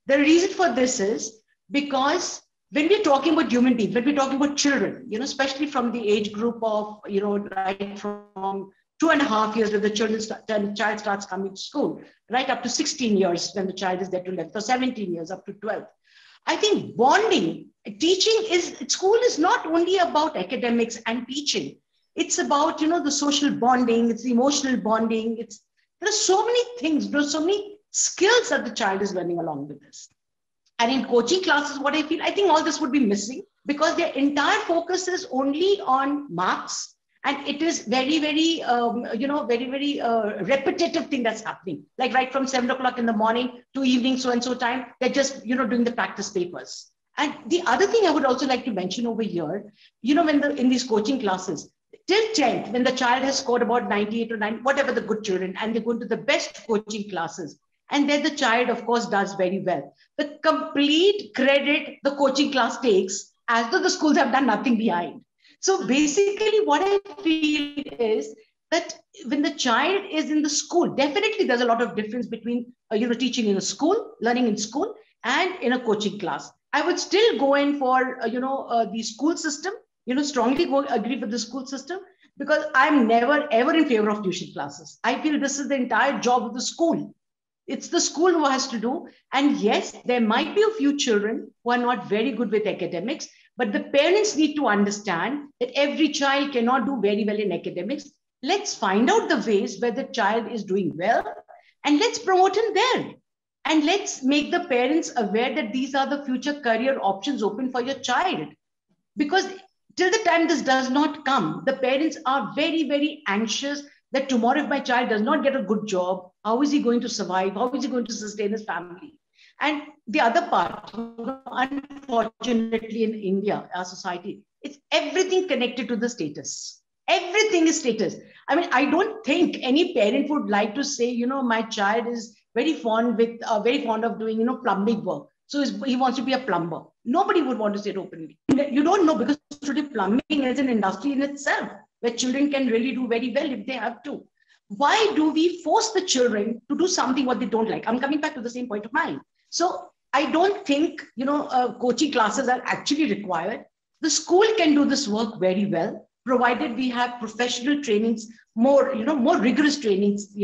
the reason for this is because when we're talking about human beings, when we're talking about children, especially from the age group of, right from 2.5 years when the child starts coming to school, right up to 16 years when the child is there to 11, so 17 years up to 12. I think bonding, school is not only about academics and teaching. It's about, the social bonding, it's the emotional bonding. There are so many things, there's so many skills that the child is learning along with this. And in coaching classes, what I think all this would be missing because their entire focus is only on marks. And it is very, very, very repetitive thing that's happening. Like right from 7 o'clock in the morning to evening, so-and-so time, they're just, doing the practice papers. And the other thing I would also like to mention over here, in these coaching classes, till 10th, when the child has scored about 98 or 90, whatever the good children, and they go into the best coaching classes. And then the child, of course, does very well. The complete credit the coaching class takes, as though the schools have done nothing behind. So basically what I feel is that when the child is in the school, definitely there's a lot of difference between, teaching in a school, learning in school, and in a coaching class. I would still go in for, the school system, strongly agree with the school system, because I'm never, ever in favor of tuition classes. I feel this is the entire job of the school. It's the school who has to do. And yes, there might be a few children who are not very good with academics, but the parents need to understand that every child cannot do very well in academics. Let's find out the ways where the child is doing well and let's promote him there. And let's make the parents aware that these are the future career options open for your child. Because till the time this does not come, the parents are very, very anxious that tomorrow if my child does not get a good job, how is he going to survive? How is he going to sustain his family? And the other part, unfortunately in India, our society, it's everything connected to the status. Everything is status. I mean, I don't think any parent would like to say, my child is very fond of doing, plumbing work. So he wants to be a plumber. Nobody would want to say it openly. You don't know, because today plumbing is an industry in itself where children can really do very well if they have to. Why do we force the children to do something what they don't like? I'm coming back to the same point of mine. So I don't think, coaching classes are actually required. The school can do this work very well, provided we have professional trainings, more rigorous trainings,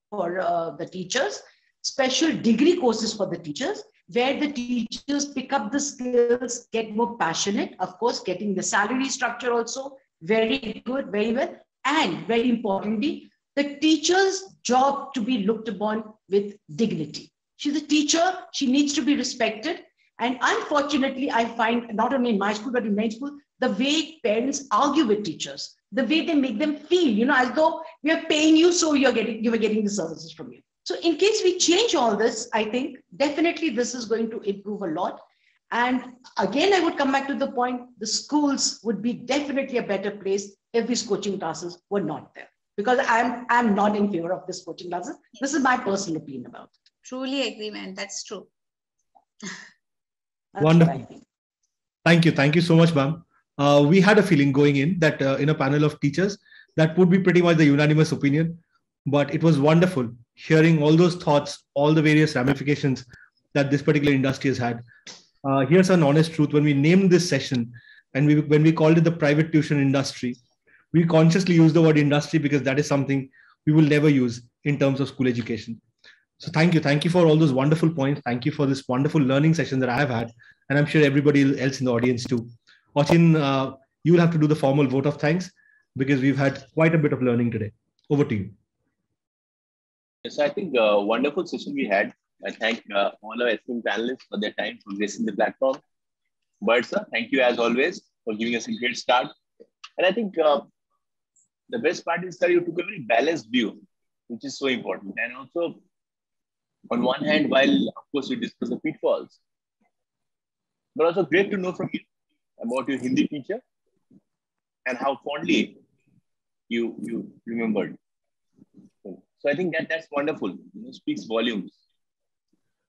for the teachers, special degree courses for the teachers, where the teachers pick up the skills, get more passionate, of course, getting the salary structure also very good, very well. And very importantly, the teacher's job to be looked upon with dignity. She's a teacher, she needs to be respected. And unfortunately, I find not only in my school, but in many schools, the way parents argue with teachers, the way they make them feel, as though we are paying you, so you were getting the services from you. So in case we change all this, I think definitely this is going to improve a lot. And again, I would come back to the point, the schools would be definitely a better place if these coaching classes were not there. Because I'm not in favor of this coaching classes. This is my personal opinion about it. Truly agree, man. That's true. That's Wonderful. Thank you. Thank you so much, ma'am. We had a feeling going in that in a panel of teachers, that would be pretty much the unanimous opinion. But it was wonderful hearing all those thoughts, all the various ramifications that this particular industry has had. Here's an honest truth. When we named this session and when we called it the private tuition industry, we consciously use the word industry because that is something we will never use in terms of school education. So thank you. Thank you for all those wonderful points. Thank you for this wonderful learning session that I have had. And I'm sure everybody else in the audience too. Achin, you will have to do the formal vote of thanks because we've had quite a bit of learning today. Over to you. Yes, I think a wonderful session we had. I thank all our esteemed panelists for their time, for gracing the platform. But sir, thank you as always for giving us a great start. And I think the best part is that you took a very balanced view, which is so important. And also, on one hand, while of course you discuss the pitfalls, but also great to know from you about your Hindi teacher and how fondly you remembered. So I think that's wonderful. Speaks volumes.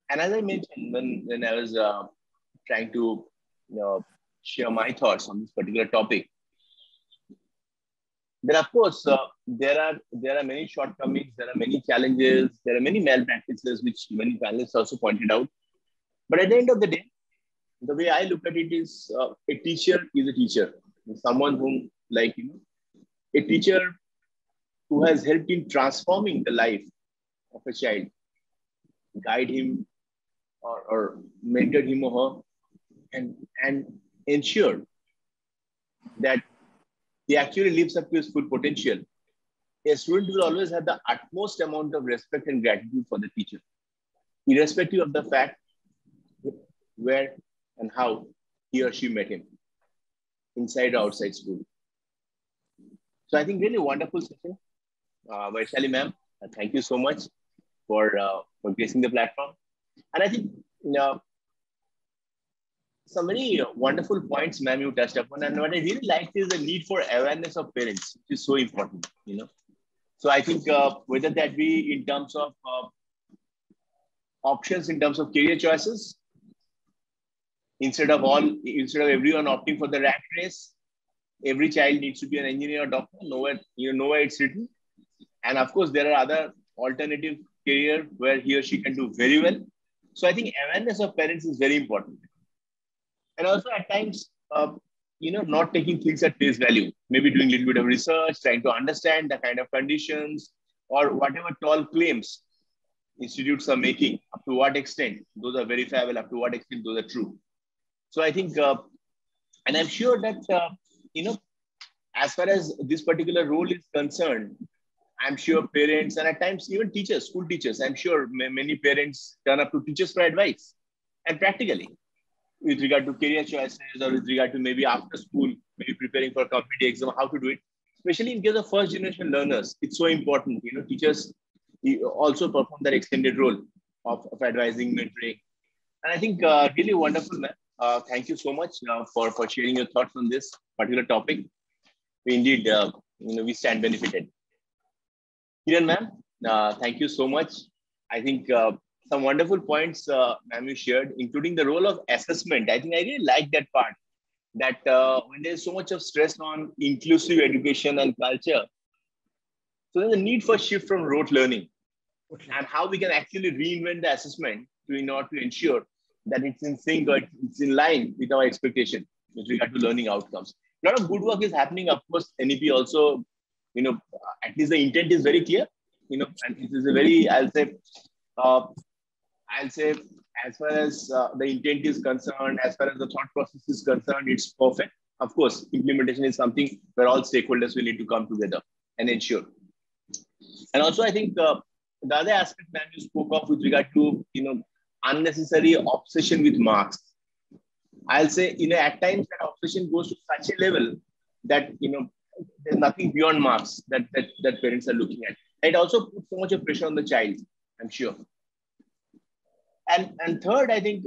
And as I mentioned, when I was trying to share my thoughts on this particular topic, then of course there are many shortcomings, there are many challenges, there are many malpractices which many panelists also pointed out. But at the end of the day, the way I look at it is a teacher is a teacher, someone whom a teacher who has helped in transforming the life of a child, guide him or mentored him or her, and ensure that he actually lives up to his full potential. A student will always have the utmost amount of respect and gratitude for the teacher, irrespective of the fact where and how he or she met him, inside or outside school. So I think really wonderful session. Vaishali ma'am, thank you so much for gracing the platform. And I think some very wonderful points, ma'am, you touched upon. And what I really liked is the need for awareness of parents, which is so important, So I think whether that be in terms of options, in terms of career choices, instead of everyone opting for the rat race, every child needs to be an engineer or doctor. Nowhere it's written. And of course, there are other alternative career where he or she can do very well. So I think awareness of parents is very important. And also at times, not taking things at face value, maybe doing a little bit of research, trying to understand the kind of conditions or whatever tall claims institutes are making, up to what extent those are verifiable, up to what extent those are true. So I think, and I'm sure that, as far as this particular role is concerned, I'm sure parents and at times even teachers, school teachers, I'm sure many parents turn up to teachers for advice. And practically, with regard to career choices or with regard to maybe after school, maybe preparing for a competitive exam, how to do it, especially in case of first generation learners, it's so important. Teachers also perform that extended role of advising, mentoring. And I think really wonderful, man. Thank you so much for sharing your thoughts on this particular topic. Indeed, we stand benefited. Kiran ma'am, thank you so much. I think some wonderful points ma'am you shared, including the role of assessment. I think I really like that part, that when there's so much of stress on inclusive education and culture, so there's a need for shift from rote learning and how we can actually reinvent the assessment in order to ensure that it's in sync or it's in line with our expectation with regard to learning outcomes. A lot of good work is happening. Of course, NEP also, at least the intent is very clear, and it is a very, I'll say, as far as the intent is concerned, as far as the thought process is concerned, it's perfect. Of course, implementation is something where all stakeholders will need to come together and ensure. And also, I think the other aspect that you spoke of with regard to, unnecessary obsession with marks. I'll say, at times that obsession goes to such a level that, there's nothing beyond marks that parents are looking at. It also puts so much of pressure on the child, I'm sure. And third, I think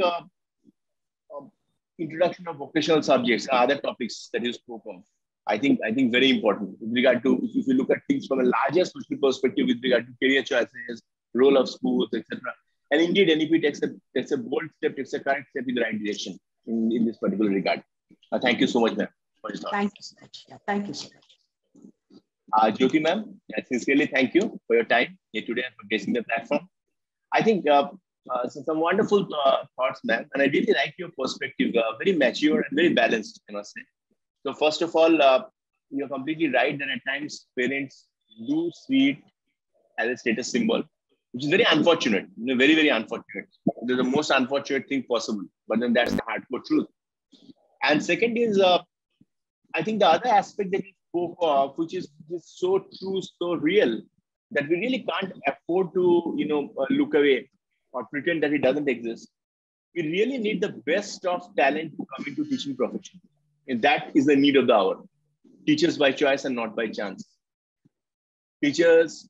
introduction of vocational subjects, other topics that you spoke of. I think very important with regard to, if you look at things from a larger social perspective with regard to career choices, role of schools, etc. And indeed, NEP takes a bold step, takes a correct step in the right direction in this particular regard. Thank you so much, ma'am, for your thoughts. Thank you so much. Yeah, thank you so much. Jyoti, ma'am, I sincerely thank you for your time here today and for gracing the platform. I think some wonderful thoughts, ma'am, and I really like your perspective, very mature and very balanced, I must say. So first of all, you're completely right that at times parents do see it as a status symbol, which is very unfortunate, very, very unfortunate. It's the most unfortunate thing possible, but then that's the hardcore truth. And second is, I think the other aspect that you spoke of, which is so true, so real, that we really can't afford to, look away or pretend that it doesn't exist. We really need the best of talent to come into teaching profession. And that is the need of the hour. Teachers by choice and not by chance. Teachers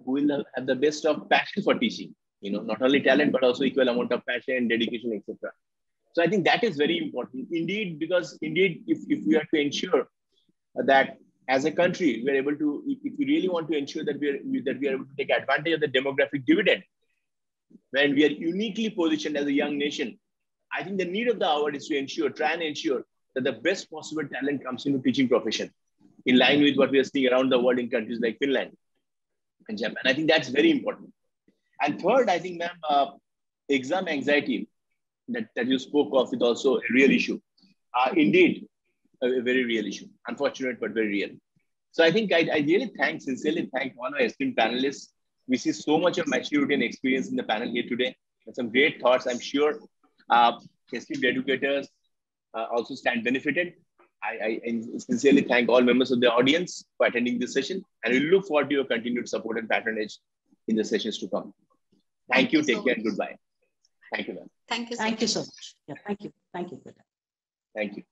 who will have the best of passion for teaching, not only talent, but also equal amount of passion, dedication, etc. So I think that is very important. Indeed, because if we are to ensure that as a country, we are able to, if we really want to ensure that we are able to take advantage of the demographic dividend, when we are uniquely positioned as a young nation, I think the need of the hour is to try and ensure that the best possible talent comes into teaching profession, in line with what we are seeing around the world in countries like Finland and Japan. I think that's very important. And third, I think, ma'am, exam anxiety that you spoke of is also a real issue. Indeed, a very real issue. Unfortunate, but very real. So I think I really sincerely thank all our esteemed panelists. We see so much of maturity and experience in the panel here today. And some great thoughts. I'm sure esteemed educators also stand benefited. I sincerely thank all members of the audience for attending this session, and we look forward to your continued support and patronage in the sessions to come. Thank you. Take care and goodbye. Thank you, ma'am. Thank you. Thank you so much. Yeah, thank you. Thank you for that. Thank you.